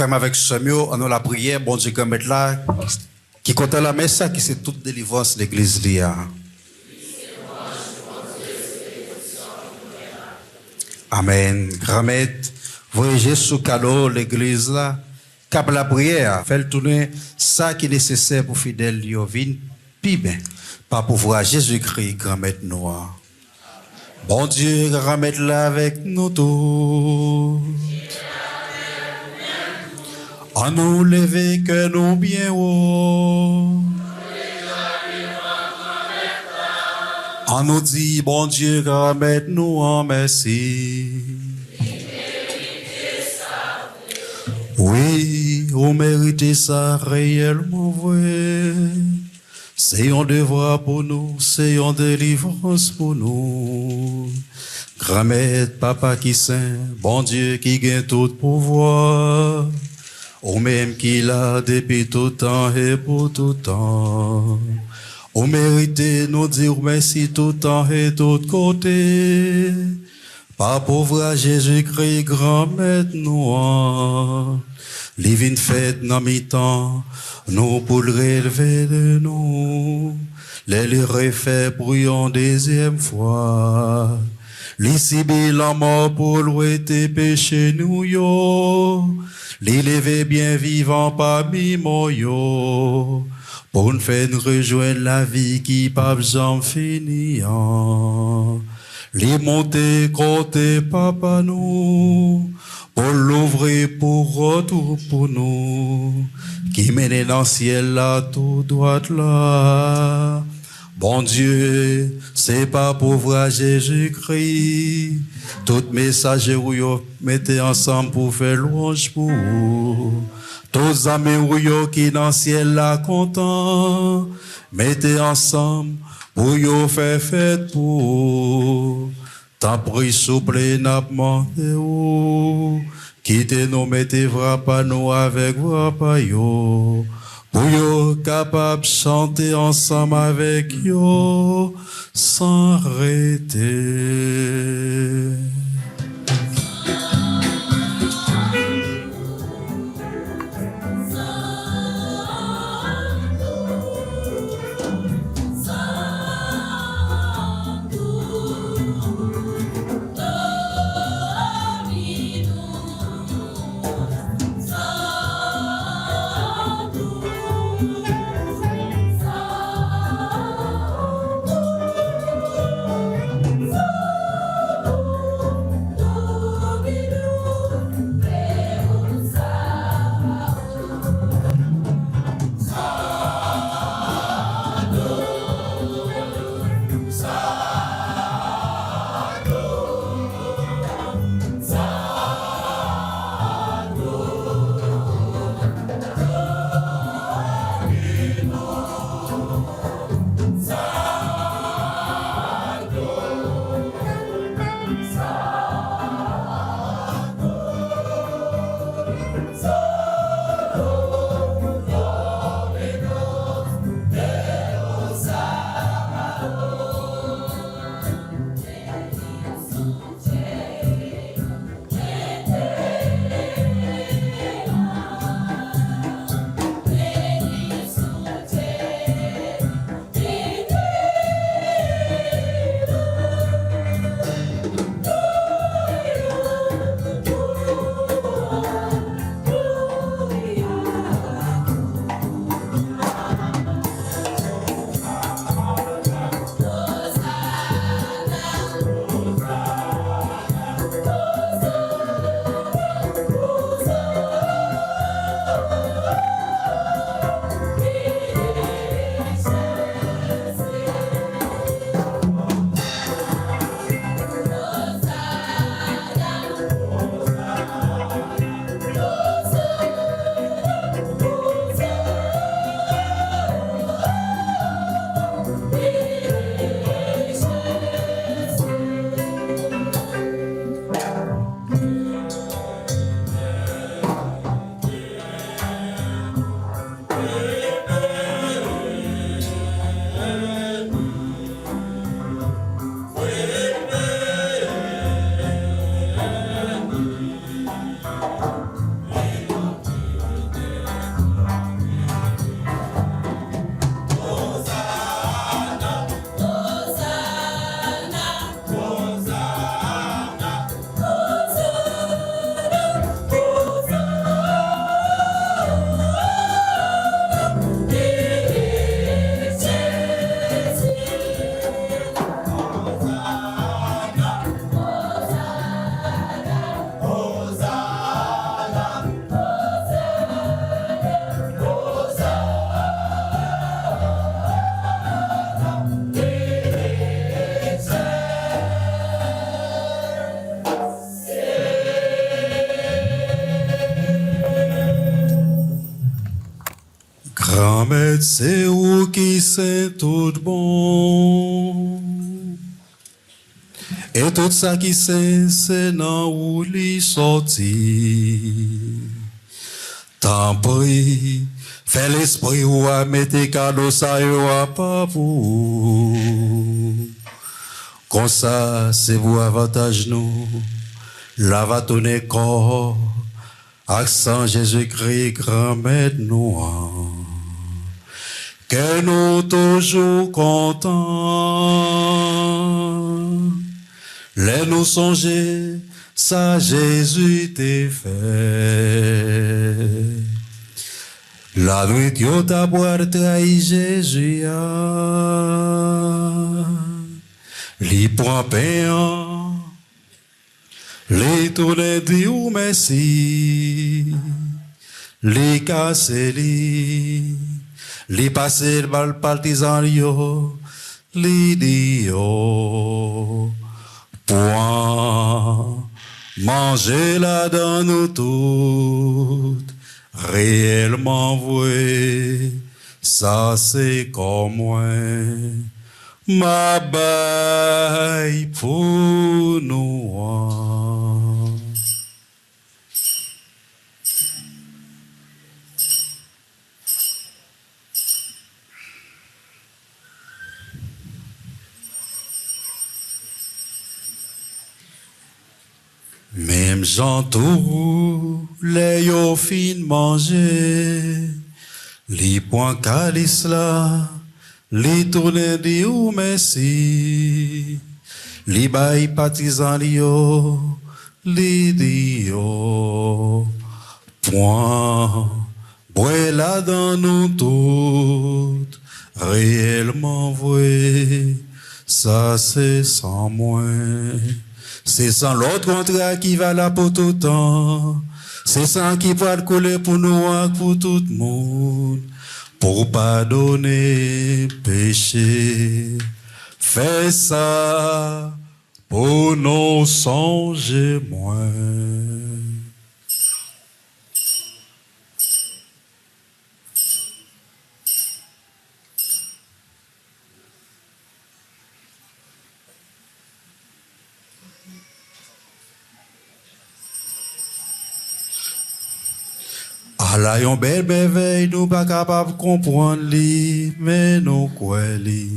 frère avec Samuel, on a la prière, bon Dieu, comme être là, qui compte la messe, qui c'est toute délivrance de l'église là. Amen. Grand-mère, voyagez sous cadeau l'église là, cap la prière, fait tourner ça qui est nécessaire pour fidèles Yovin, puis bien, par pouvoir Jésus-Christ, grand-mère noire. Bon Dieu, grand-mère là avec nous tous. À nous lever que nous bien haut. À nous dit, bon Dieu, grand-mère nous en merci. Oui, on mérite ça réellement vrai. C'est un devoir pour nous, c'est une délivrance pour nous. Grand-mère, papa qui saint, bon Dieu qui gagne tout pouvoir. Ou même qu'il a depuis tout temps et pour tout temps. On mérite nous dire merci tout temps et tout côté. Par pauvre Jésus-Christ, grand maître nous. Livine fête dans mi-temps, nous pour le relever de nous. Les refait pour une deuxième fois. L'ici la mort pour l'ouété péché nous yo. L'élever bien vivant parmi moi yo. Pour nous faire rejoindre la vie qui pas besoin finir. Les monter côté papa nous. Pour l'ouvrir pour retour pour nous. Qui mène dans le ciel là tout droit là. Bon Dieu, c'est pas pauvre Jésus-Christ. Tout messager où yo mettez ensemble pour faire louange pour vous. Tous amis où yo qui dans le ciel là content. Mettez ensemble pour yo faire fête pour vous. Tant pris souple n'a demandé ou. Quittez nous mettez pas nous avec pas yo. Pour yo capable chanter ensemble avec yo sans arrêter.
c'est où qui c'est tout bon. Et tout ça qui c'est dans où l'y sorti. Tant pis, fais l'esprit ou à mettre cadeau ça y a pas vous. Comme ça, c'est vous avantage nous. La va tourner corps. Accent Jésus-Christ, grand-mère nous. Que nous toujours contents. Les nous songer, ça Jésus t'est fait. La nuit yo t'a boire trahi Jésus li point payant, li tourne dit ou merci, li casse li passe le bal partisan yo, li dit yo. Point manger là dans nous toutes, réellement vrai, ça c'est comme moi, ma baille pour nous. Même gens tout, les yo fin manger, li point calice là, li tourne di ou merci, li bay partisan li yo, li di yo, point, bois là dans nous toutes, réellement vrai, ça c'est sans moi. C'est sans l'autre contrat qui va là pour tout temps. C'est sans qui peut couler pour nous, pour tout le monde. Pour pardonner péché. Fais ça pour nous songer moins. Allah yon belle merveille, nous pas capable de comprendre li, mais nous quoi li.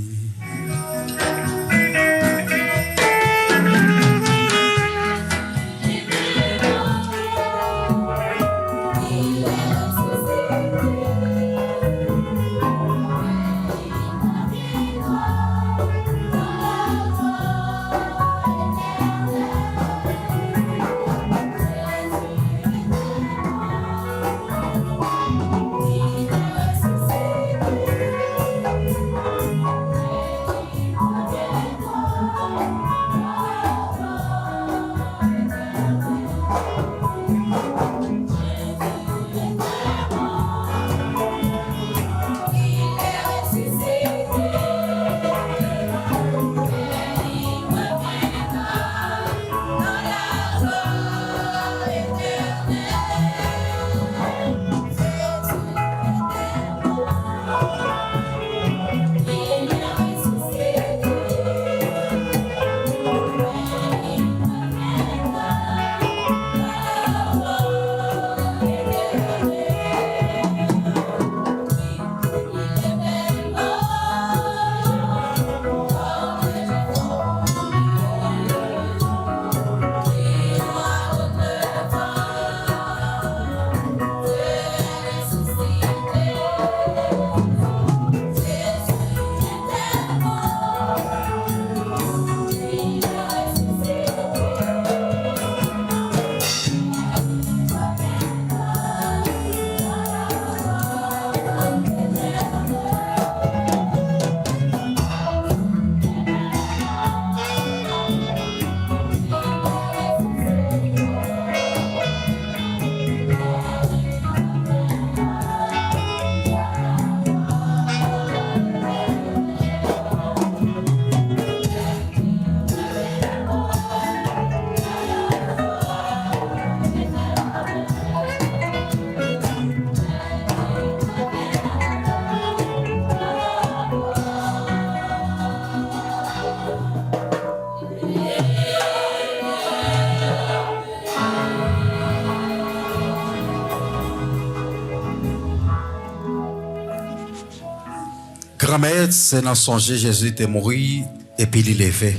grand-mère, c'est dans songer Jésus était mort et puis il levé.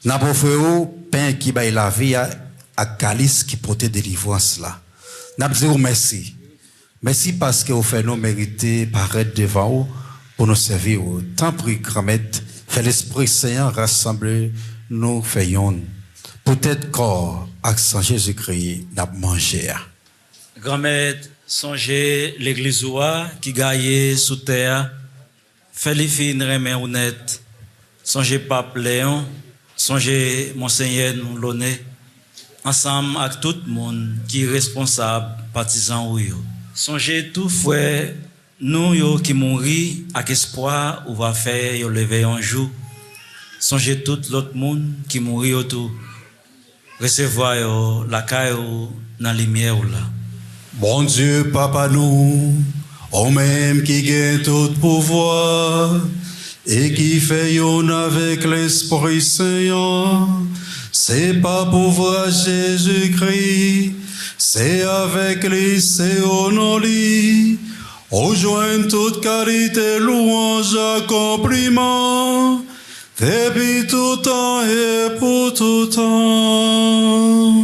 N'a pas fait pain qui baille la vie à calice qui porte délivrance là. N'a dit merci. Merci parce que vous fait nous mériter paraître devant vous pour nous servir. Tant pis grand-mère, fait l'Esprit Saint rassembler nous faisons. Peut-être corps accent Jésus-Christ n'a mangé.
Grand-mère, songez l'église qui gagne sous terre. Fait les filles remè honnête. Songez Pape Léon. Songez Monseigneur Loné. Ensemble avec tout le monde qui est responsable, partisan ou yo. Songez tout frère, nous yo qui mourir avec espoir ou va faire yo lever un jour. Songez tout l'autre monde qui mourir autour. Recevoir yo la caille dans la lumière là. Bon Dieu, Papa nous, au même qui gagne tout pouvoir et qui fait yon avec l'Esprit Saint, c'est pas pouvoir Jésus-Christ, c'est avec lui, c'est au nom lui, on joint toute qualité, louange, accomplissement, depuis tout temps et pour tout temps.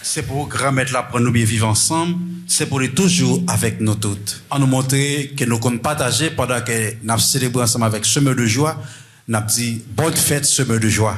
C'est pour grand-mère là pour nous bien vivre ensemble, c'est pour être toujours avec nous toutes. En nous montrer que nous comptons partager pendant que nous célébrons ensemble avec semeur de joie, nous dit bonne fête semeur de joie.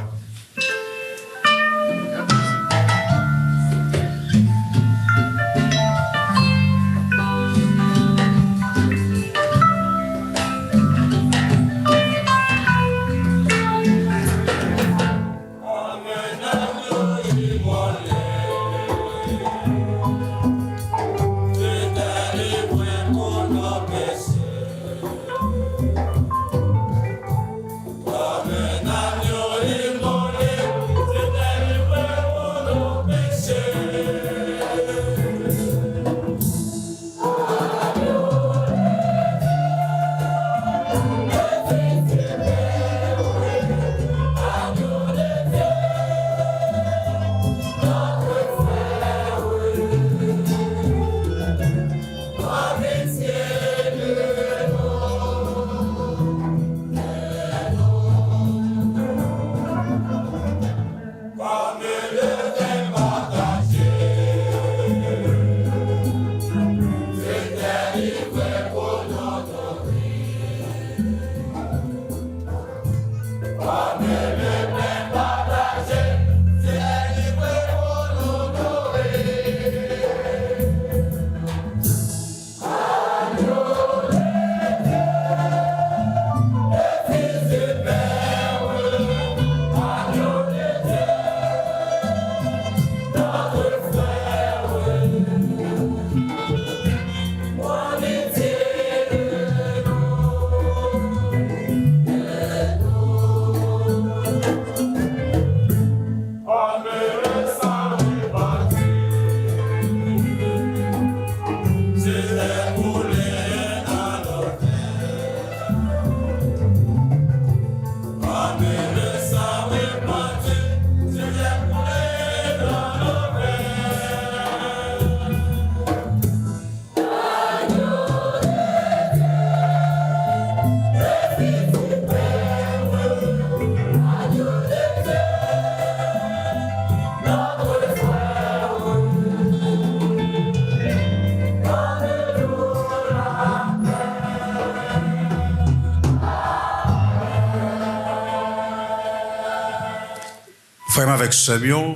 Frère avec Semion,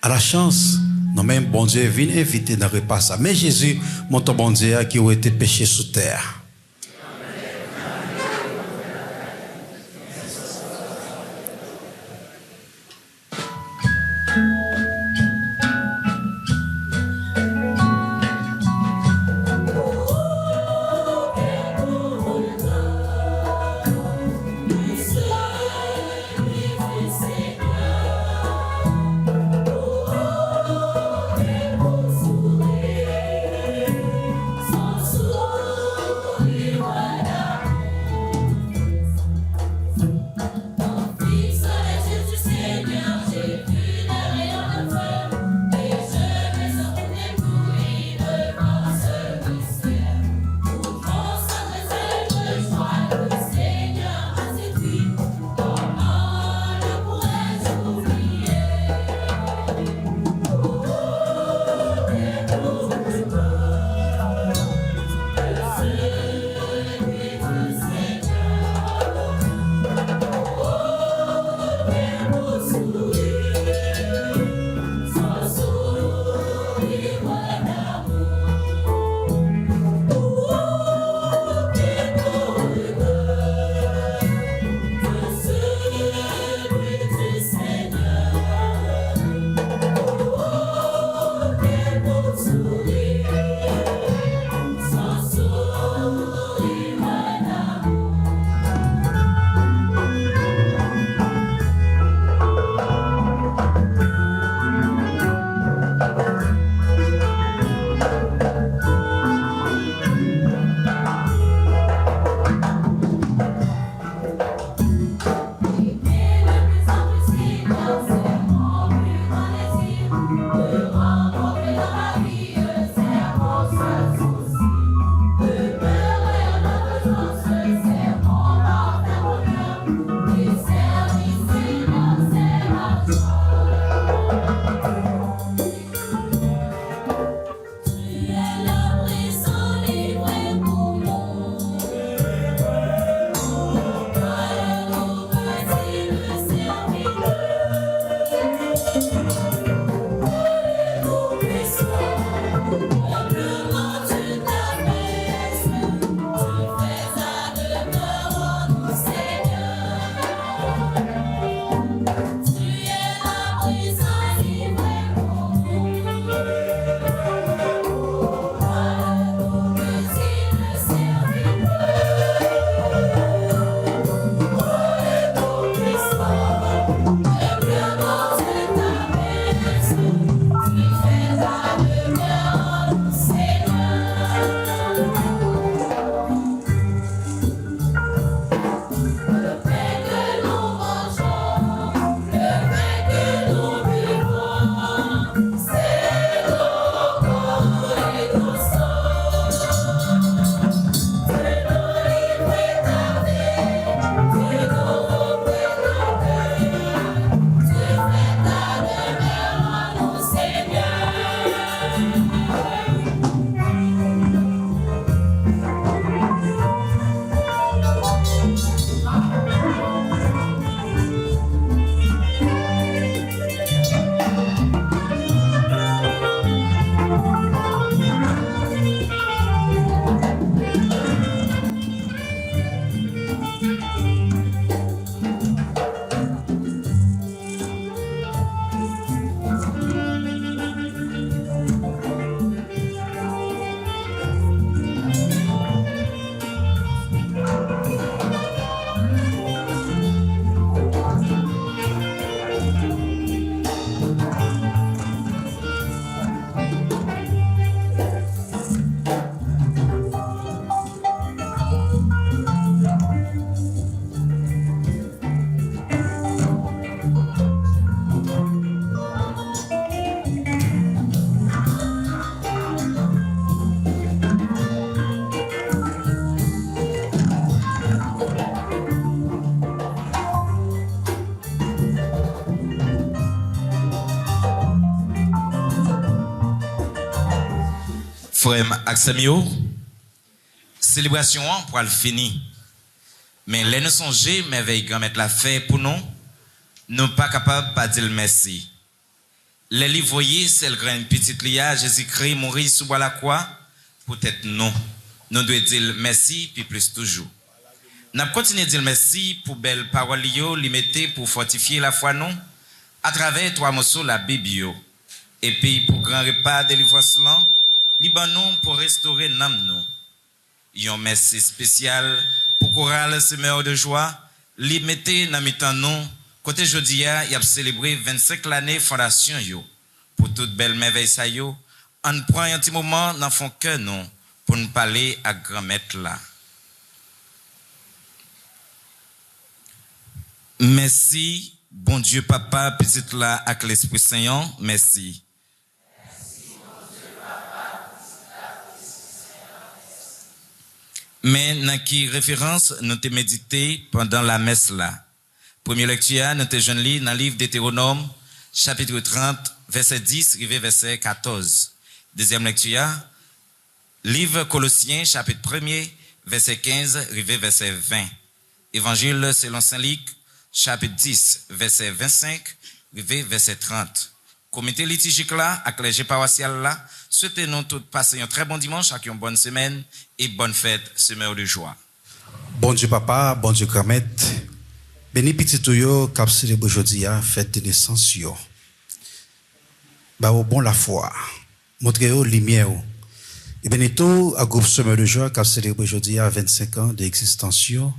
à la chance, nous même bon Dieu vient inviter dans le repas ça. Mais Jésus, mon bon Dieu, qui a été péché sous terre.
Frère Axemio, célébration pour le fini. Mais les nous songer, merveille grand-mère l'a fait pour nous, nous pas capables de dire merci. Les livres voyez, c'est le grand petit lia, Jésus-Christ mourir sous bois la croix, peut-être non. Nous devons dire merci, puis plus toujours. Nous continuons de dire merci pour belles paroles limitées pour fortifier la foi nous, à travers 3 morceaux la Bible. Et puis pour grand repas de délivrance là, Libanon pour restaurer nam nous. Un merci spécial pour chorale semeur de joie, limité dans mitan nous, côté jodia, y a célébré 25 l'année fondation yo. Pour toute belle merveille ça yo, on prend un petit moment dans fond cœur nous pour nous parler à grand-mère là. Merci, bon Dieu Papa, petite là avec l'Esprit Saint, merci. Mais dans qui référence nous te médité pendant la messe là. Première lecture, nous te jeune lit dans le livre d'Hétéronome, chapitre 30, verset 10, rivé verset 14. Deuxième lecture, livre Colossiens, chapitre 1er, verset 15, rivé verset 20. Évangile selon Saint Luc, chapitre 10, verset 25, rivé verset 30. Comité liturgique là, avec les paroissial là, souhaitez-nous tous passer un très bon dimanche, avec une bonne semaine et bonne fête, semeur de joie.
Bon Dieu papa, bon Dieu grand-mère, béni petit touyo, cap célèbre aujourd'hui, fête de naissance yo. Bah au bon la foi, montrez-vous lumière. Et béni tout, à groupe semeur de joie, cap célèbre aujourd'hui, 25 ans d'existence yo,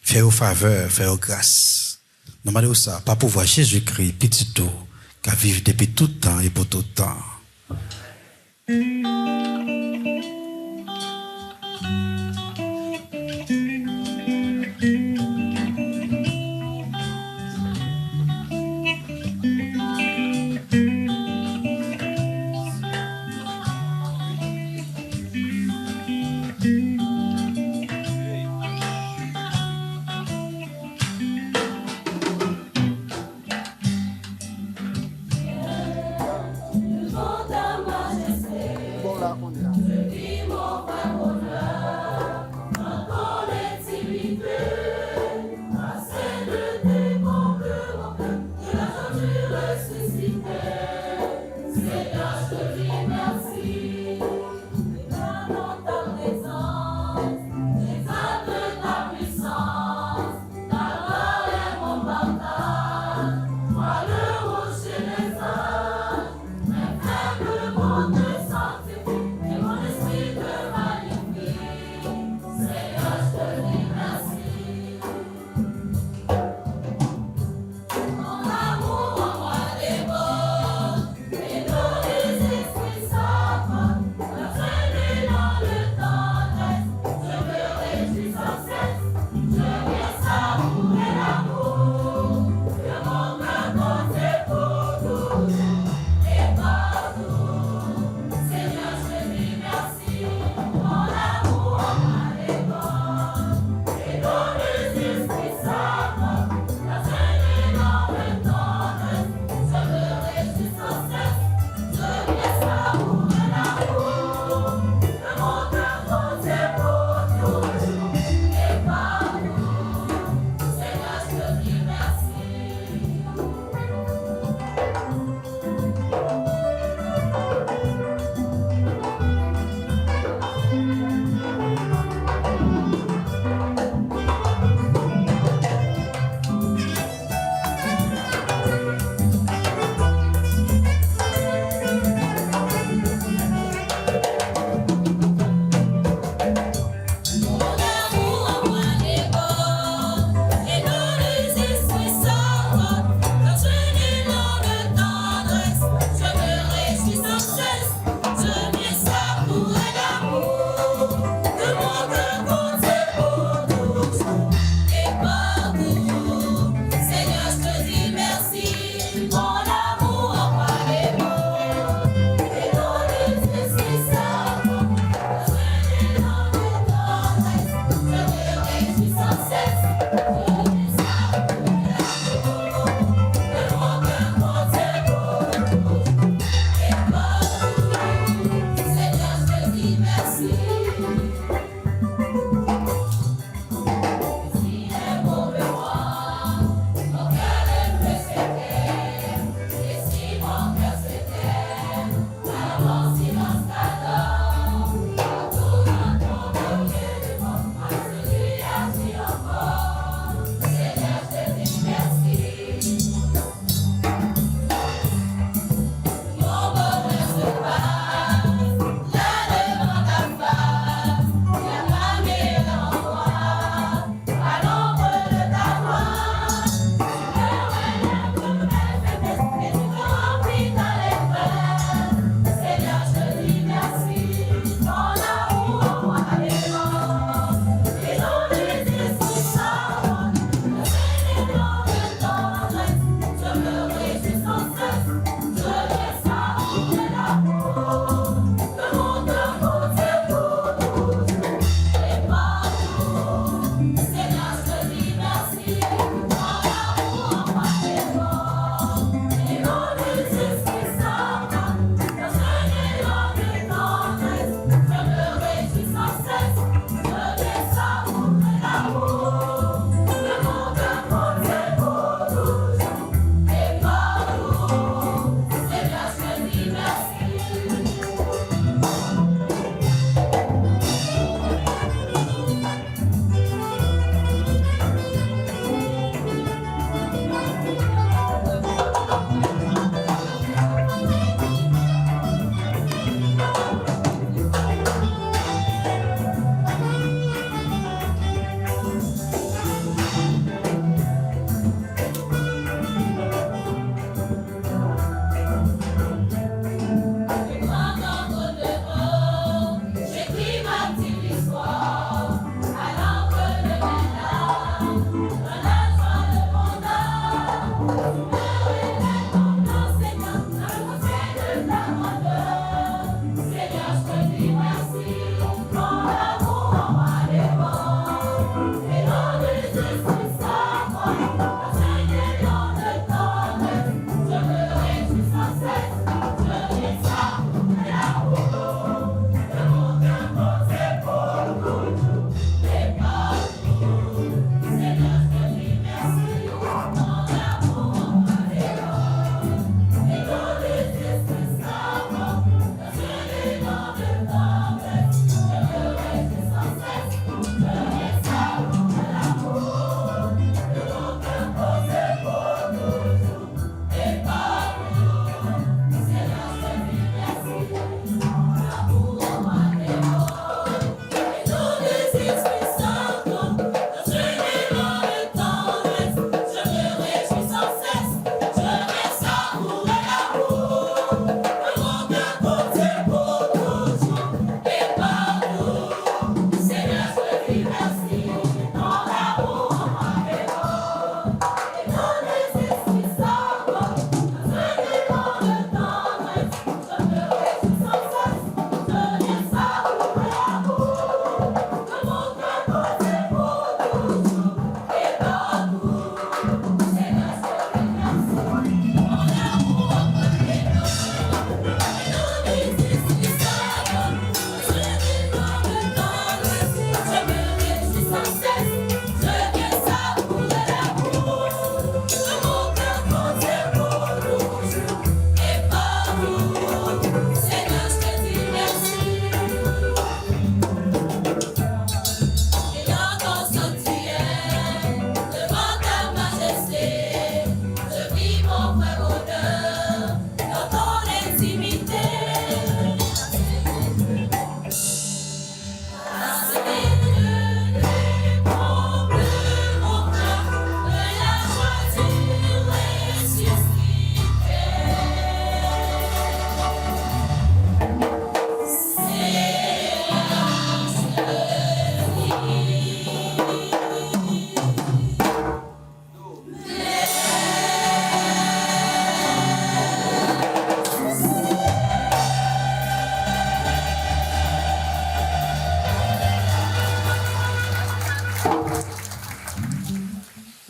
faire aux faveurs, faire aux grâces. Demandez ça, pas pouvoir Jésus-Christ, petit tout, qui vivre depuis tout temps et pour tout temps.
Devant ta main.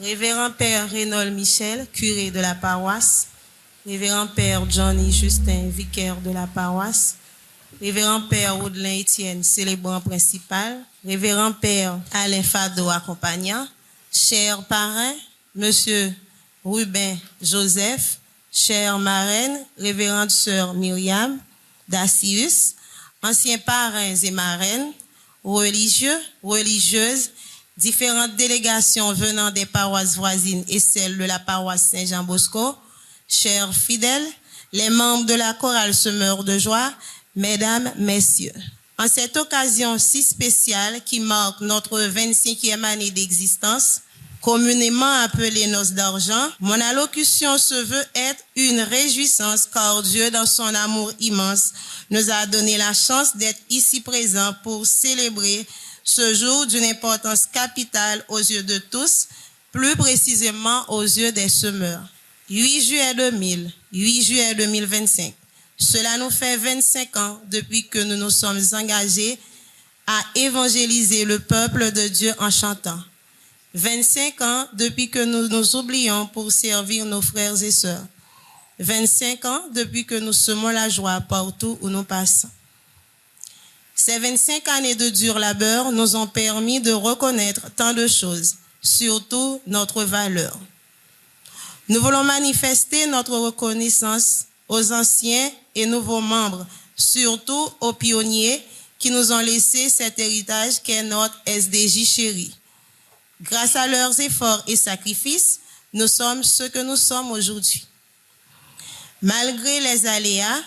Révérend Père Reynold Michel, curé de la paroisse. Révérend Père Johnny Justin, vicaire de la paroisse. Révérend Père Audelin Étienne, célébrant principal. Révérend Père Alain Fado, accompagnant. Chers parrains, Monsieur Ruben Joseph, chère marraine, révérende sœur Myriam Dacius, anciens parrains et marraines, religieux, religieuses, différentes délégations venant des paroisses voisines et celles de la paroisse Saint-Jean-Bosco, chers fidèles, les membres de la chorale Semeurs de joie, mesdames, messieurs. En cette occasion si spéciale qui marque notre 25e année d'existence, communément appelée Noces d'argent, mon allocution se veut être une réjouissance car Dieu, dans son amour immense, nous a donné la chance d'être ici présents pour célébrer ce jour d'une importance capitale aux yeux de tous, plus précisément aux yeux des semeurs. 8 juillet 2000, 8 juillet 2025. Cela nous fait 25 ans depuis que nous nous sommes engagés à évangéliser le peuple de Dieu en chantant. 25 ans depuis que nous nous oublions pour servir nos frères et sœurs. 25 ans depuis que nous semons la joie partout où nous passons. Ces 25 années de dur labeur nous ont permis de reconnaître tant de choses, surtout notre valeur. Nous voulons manifester notre reconnaissance aux anciens et nouveaux membres, surtout aux pionniers qui nous ont laissé cet héritage qu'est notre SDJ chéri. Grâce à leurs efforts et sacrifices, nous sommes ce que nous sommes aujourd'hui. Malgré les aléas,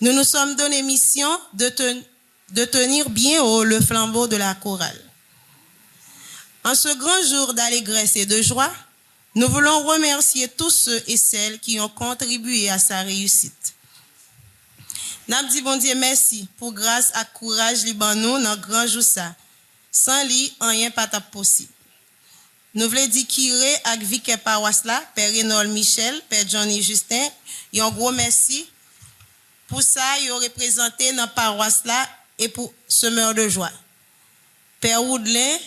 nous nous sommes donné mission de tenir bien haut le flambeau de la chorale. En ce grand jour d'allégresse et de joie, nous voulons remercier tous ceux et celles qui ont contribué à sa réussite. N'a dit bon Dieu merci pour grâce et courage libanou dans grand jour ça. Sans lui, rien pas possible. Nous voulons dire Kiré avec vicaire paroisse là, Père Reynold Michel, Père Johnny Justin, un gros merci pour ça, ils ont représenté dans paroisse là et pour semeur de joie. Père Audelin,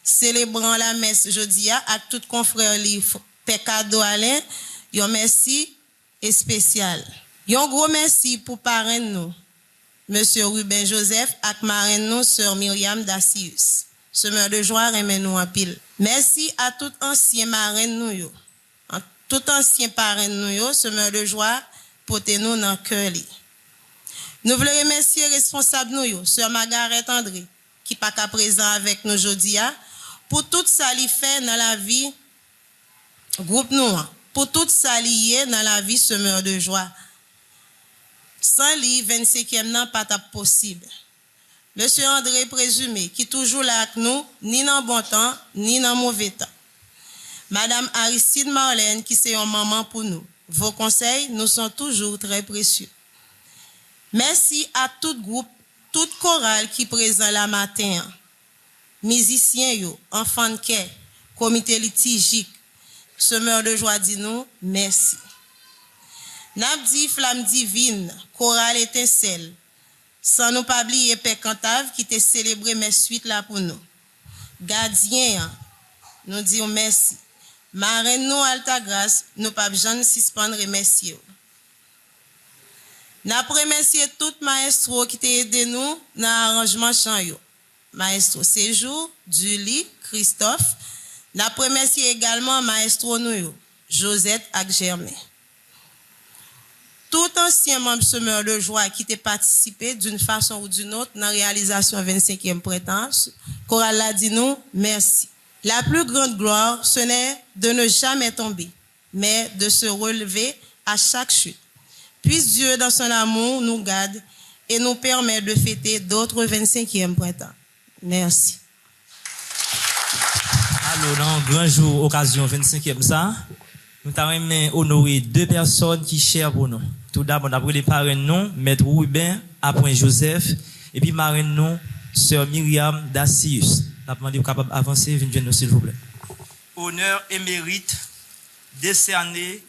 célébrant la messe jeudi avec tout confrère Père Cadeau Alain, un merci et spécial. Un gros merci pour parrain nous, Monsieur Ruben Joseph, avec marraine nous, Sœur Myriam Dacius. Semeur de joie, remet-nous en pile. Merci à tout ancien marraine nous, tout ancien parrain nous, semeur de joie, portez-nous dans le cœur. Nous voulons remercier responsable nous, Sœur Margaret André, qui n'est pas qu'à présent avec nous aujourd'hui, pour tout ça li fait dans la vie groupe nous, pour tout ça lié dans la vie semeur de joie. Sans lui, 25e nan pas possible. Monsieur André Présumé, qui est toujours là avec nous, ni dans bon temps, ni dans mauvais temps. Madame Aristide Marlène, qui c'est une maman pour nous. Vos conseils nous sont toujours très précieux. Merci à tout groupe, toute chorale qui est présent la matin. Musiciens, enfants de quai, comité litigique, semeur de joie dit nous, merci. Nabdi Flamme Divine, chorale étincelle, sans nous pas oublier Père Cantave qui t'a célébré mes suites là pour nous. Gardien, nous disons merci. Marraine nous Alta Grâce, nous pas jamais suspendre remercier. N'a remercier tout maestro qui t'a aidé nous dans l'arrangement chant yo. Maestro Séjour, Julie, Christophe. N'a remercier également maestro nous Josette ak Germain. Tout ancien membre semeur de joie qui t'a participé d'une façon ou d'une autre dans la réalisation 25e printemps, chorale l'a dit nous merci. La plus grande gloire, ce n'est de ne jamais tomber, mais de se relever à chaque chute. Puisse Dieu, dans son amour, nous garde et nous permet de fêter d'autres 25e printemps. Merci.
Alors, dans un grand jour, occasion 25e ça, nous avons honoré deux personnes qui chères pour nous. Tout d'abord, on a pris les parrains nous, Maître Ruben, après Joseph, et puis marraine nous, Sœur Myriam Dacius. On a demandé aux capables d'avancer, venez nous s'il vous plaît.
Honneur et mérite décerné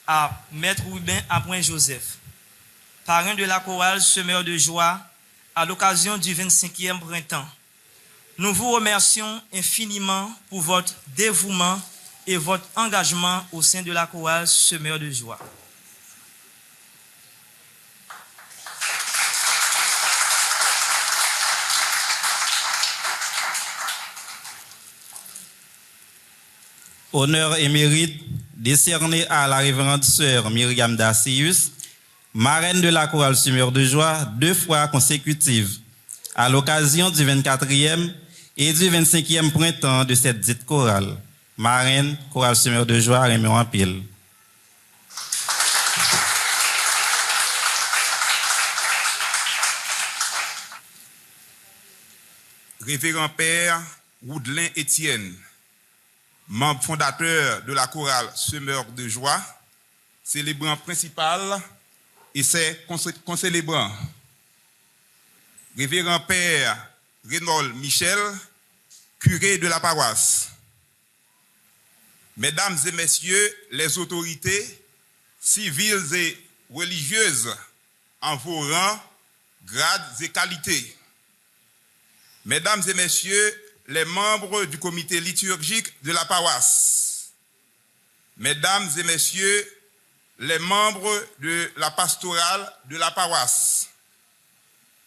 à Maître Ruben après Joseph, parrain de la chorale Semeur de joie, à l'occasion du 25e printemps. Nous vous remercions infiniment pour votre dévouement et votre engagement au sein de la chorale Semeur de joie.
Honneur et mérite décerné à la révérende sœur Myriam Dacius, marraine de la chorale Semeur de joie, 2 fois consécutives, à l'occasion du 24e et du 25e printemps de cette dite chorale. Marraine, chorale Semeur de joie, Raymond en pile.
Révérend Père Woodlin Étienne, membre fondateur de la chorale Semeur de joie, célébrant principal et ses concélébrants. Révérend Père Reynold Michel, curé de la paroisse. Mesdames et messieurs les autorités civiles et religieuses en vos rangs, grades et qualités. Mesdames et messieurs les membres du comité liturgique de la paroisse. Mesdames et messieurs les membres de la pastorale de la paroisse.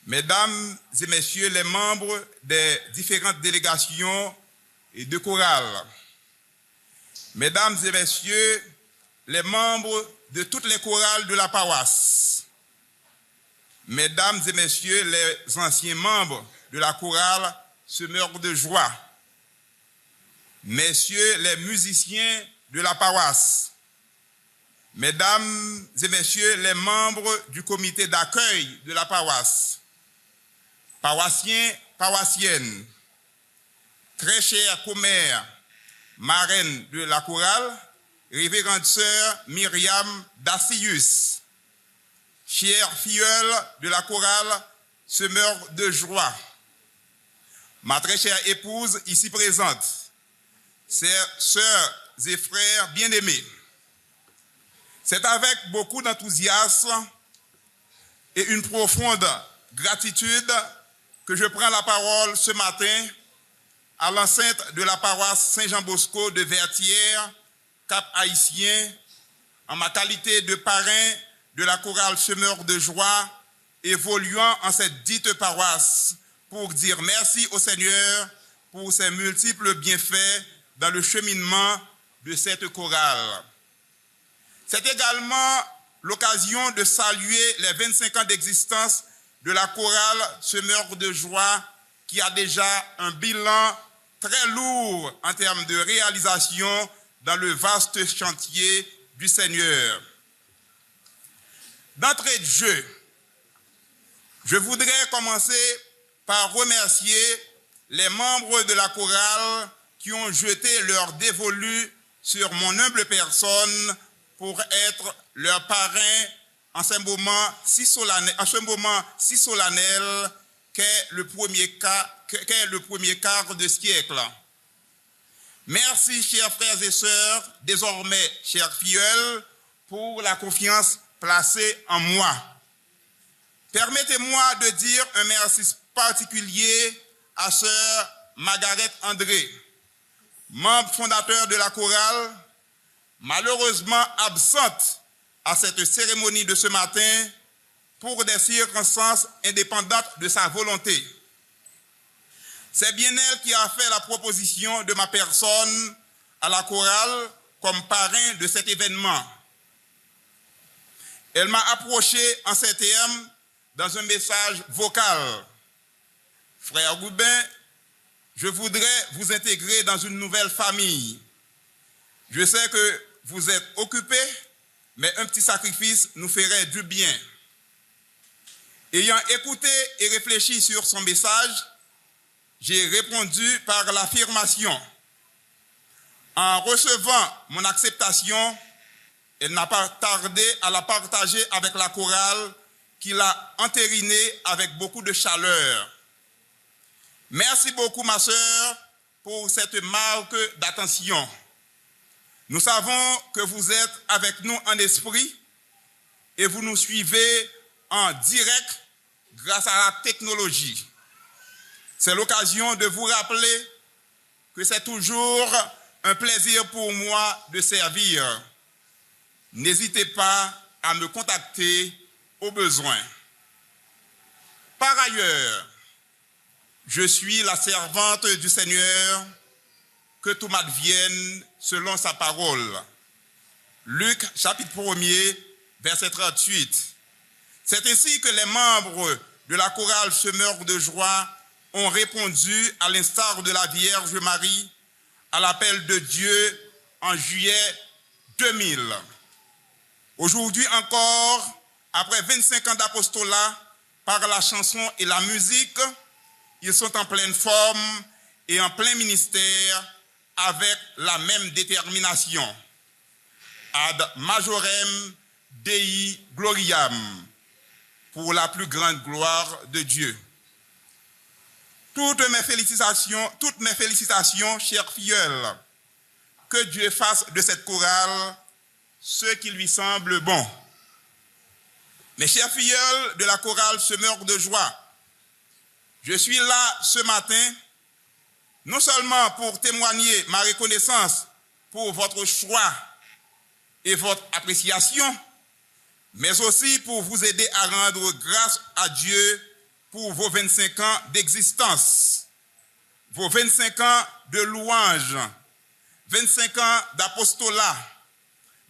Mesdames et messieurs les membres des différentes délégations et de chorales. Mesdames et messieurs les membres de toutes les chorales de la paroisse. Mesdames et messieurs les anciens membres de la chorale Semeur de joie. Messieurs les musiciens de la paroisse. Mesdames et messieurs les membres du comité d'accueil de la paroisse. Paroissiens, paroissiennes, très chers commères, marraine de la chorale, révérende sœur Myriam Dacius, chère filleule de la chorale Semeur de joie, ma très chère épouse ici présente, sœurs et frères bien-aimés, c'est avec beaucoup d'enthousiasme et une profonde gratitude que je prends la parole ce matin à l'enceinte de la paroisse Saint-Jean-Bosco de Vertières, Cap-Haïtien, en ma qualité de parrain de la chorale Semeur de joie, évoluant en cette dite paroisse pour dire merci au Seigneur pour ses multiples bienfaits dans le cheminement de cette chorale. C'est également l'occasion de saluer les 25 ans d'existence de la chorale Semeur de joie qui a déjà un bilan très lourd en termes de réalisation dans le vaste chantier du Seigneur. D'entrée de jeu, je voudrais commencer par remercier les membres de la chorale qui ont jeté leur dévolu sur mon humble personne pour être leur parrain en ce moment si solennel qu'est le premier quart de siècle. Merci, chers frères et sœurs, désormais chers filleuls, pour la confiance placée en moi. Permettez-moi de dire un merci particulier à sœur Margaret André, membre fondateur de la chorale, malheureusement absente à cette cérémonie de ce matin pour des circonstances indépendantes de sa volonté. C'est bien elle qui a fait la proposition de ma personne à la chorale comme parrain de cet événement. Elle m'a approché en ces termes dans un message vocal. Frère Goubin, je voudrais vous intégrer dans une nouvelle famille. Je sais que vous êtes occupé, mais un petit sacrifice nous ferait du bien. Ayant écouté et réfléchi sur son message, j'ai répondu par l'affirmation. En recevant mon acceptation, elle n'a pas tardé à la partager avec la chorale qui l'a entérinée avec beaucoup de chaleur. Merci beaucoup, ma sœur, pour cette marque d'attention. Nous savons que vous êtes avec nous en esprit et vous nous suivez en direct grâce à la technologie. C'est l'occasion de vous rappeler que c'est toujours un plaisir pour moi de servir. N'hésitez pas à me contacter au besoin. Par ailleurs, je suis la servante du Seigneur, que tout m'advienne selon sa parole. Luc chapitre 1er, verset 38. C'est ainsi que les membres de la chorale Semeurs de joie ont répondu à l'instar de la Vierge Marie à l'appel de Dieu en juillet 2000. Aujourd'hui encore, après 25 ans d'apostolat, par la chanson et la musique, ils sont en pleine forme et en plein ministère avec la même détermination. Ad majorem Dei gloriam, pour la plus grande gloire de Dieu. Toutes mes félicitations, chers filleuls, que Dieu fasse de cette chorale ce qui lui semble bon. Mes chers filleuls de la chorale Semeurs de joie, je suis là ce matin, non seulement pour témoigner ma reconnaissance pour votre choix et votre appréciation, mais aussi pour vous aider à rendre grâce à Dieu pour vos 25 ans d'existence, vos 25 ans de louange, 25 ans d'apostolat,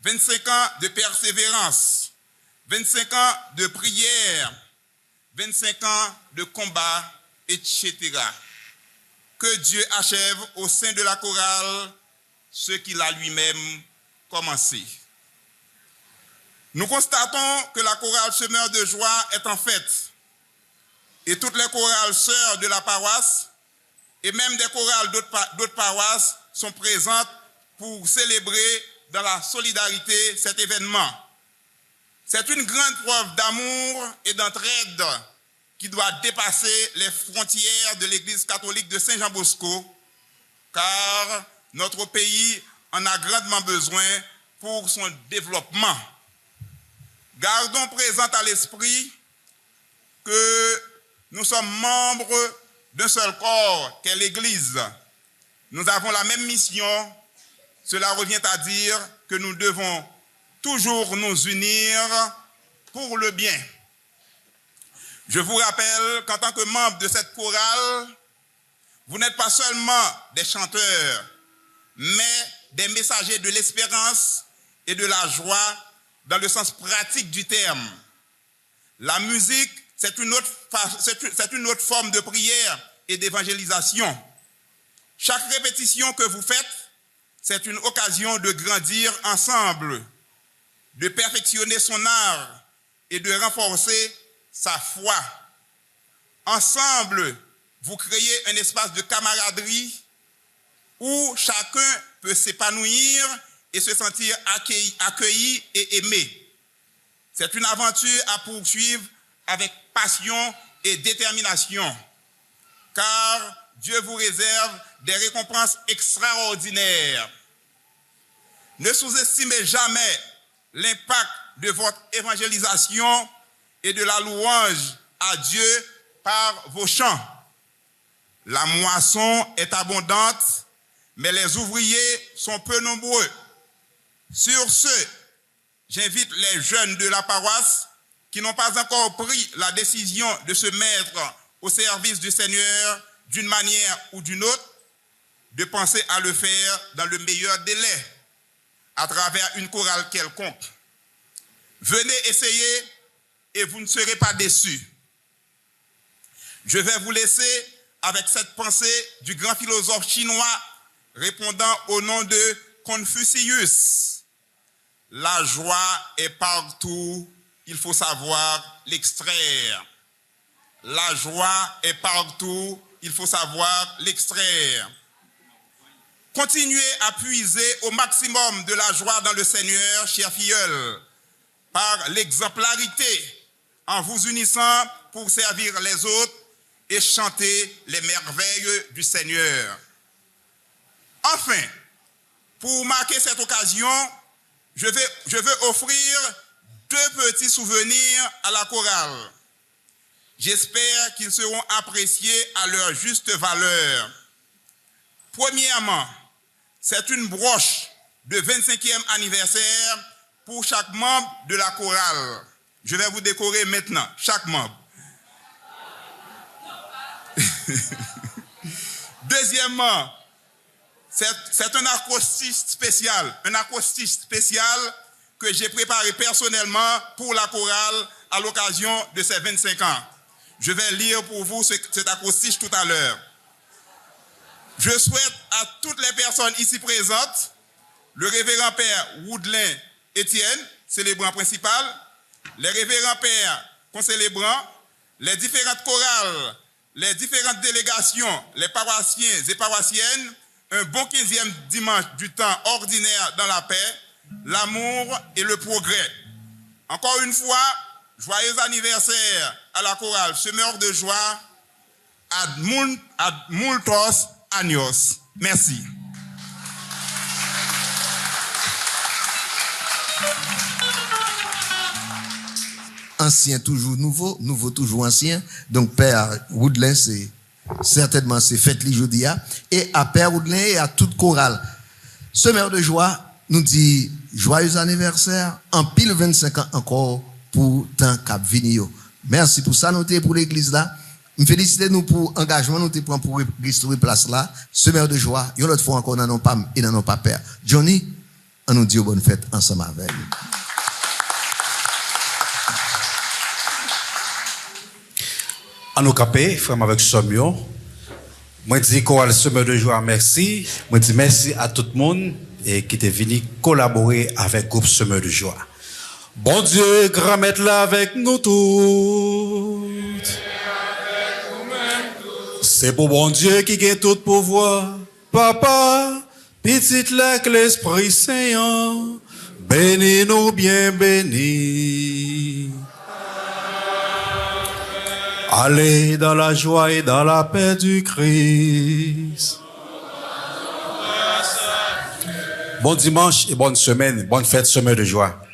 25 ans de persévérance, 25 ans de prière, 25 ans de combat, etc. Que Dieu achève au sein de la chorale ce qu'il a lui-même commencé. Nous constatons que la chorale Semeurs de joie est en fête. Et toutes les chorales sœurs de la paroisse, et même des chorales d'autres paroisses, sont présentes pour célébrer dans la solidarité cet événement. C'est une grande preuve d'amour et d'entraide qui doit dépasser les frontières de l'Église catholique de Saint-Jean-Bosco, car notre pays en a grandement besoin pour son développement. Gardons présent à l'esprit que nous sommes membres d'un seul corps qu'est l'Église. Nous avons la même mission. Cela revient à dire que nous devons toujours nous unir pour le bien. Je vous rappelle qu'en tant que membre de cette chorale, vous n'êtes pas seulement des chanteurs, mais des messagers de l'espérance et de la joie dans le sens pratique du terme. La musique, c'est une autre forme de prière et d'évangélisation. Chaque répétition que vous faites, c'est une occasion de grandir ensemble, de perfectionner son art et de renforcer sa foi. Ensemble, vous créez un espace de camaraderie où chacun peut s'épanouir et se sentir accueilli et aimé. C'est une aventure à poursuivre avec passion et détermination, car Dieu vous réserve des récompenses extraordinaires. Ne sous-estimez jamais l'impact de votre évangélisation et de la louange à Dieu par vos chants. La moisson est abondante, mais les ouvriers sont peu nombreux. Sur ce, j'invite les jeunes de la paroisse qui n'ont pas encore pris la décision de se mettre au service du Seigneur d'une manière ou d'une autre, de penser à le faire dans le meilleur délai, à travers une chorale quelconque. Venez essayer et vous ne serez pas déçus. Je vais vous laisser avec cette pensée du grand philosophe chinois répondant au nom de Confucius. La joie est partout, il faut savoir l'extraire. La joie est partout, il faut savoir l'extraire. Continuez à puiser au maximum de la joie dans le Seigneur, chers filleuls, par l'exemplarité, en vous unissant pour servir les autres et chanter les merveilles du Seigneur. Enfin, pour marquer cette occasion, je veux offrir 2 petits souvenirs à la chorale. J'espère qu'ils seront appréciés à leur juste valeur. Premièrement, c'est une broche de 25e anniversaire pour chaque membre de la chorale. Je vais vous décorer maintenant, chaque membre. Deuxièmement, c'est un acrostiche spécial que j'ai préparé personnellement pour la chorale à l'occasion de ces 25 ans. Je vais lire pour vous cet acrostiche tout à l'heure. Je souhaite à toutes les personnes ici présentes, le révérend père Woodlin Étienne, célébrant principal, les révérends pères concélébrants, les différentes chorales, les différentes délégations, les paroissiens et paroissiennes, un bon 15e dimanche du temps ordinaire dans la paix, l'amour et le progrès. Encore une fois, joyeux anniversaire à la chorale Semeur de joie, ad multos años. Merci.
Ancien toujours nouveau, nouveau toujours ancien. Donc Père Woodlin, c'est certainement c'est fête l'Ijodia. Et à Père Woodlin et à toute chorale. Semeur de joie nous dit joyeux anniversaire, en pile 25 ans encore pour tant cap vinio. Merci pour ça, noté pour l'église là. Me félicitez nous pour l'engagement nous prend pour restaurer place là. Semeur de joie, une autre fois encore dans nos pas et dans nos pas père. Johnny, on nous dit bonne fête ensemble avec nous.
En nous capé, frère avec Somio. Moi dis chorale Semeur de joie merci. Moi dis merci à tout le monde et qui est venu collaborer avec groupe Semeur de joie. Bon Dieu, grand maître là avec nous tous. C'est pour bon Dieu qui a tout pouvoir. Papa, petite là que l'Esprit Saint, bénis nous bien bénis. Allez dans la joie et dans la paix du Christ. Bon dimanche et bonne semaine, bonne fête, Semeur de joie.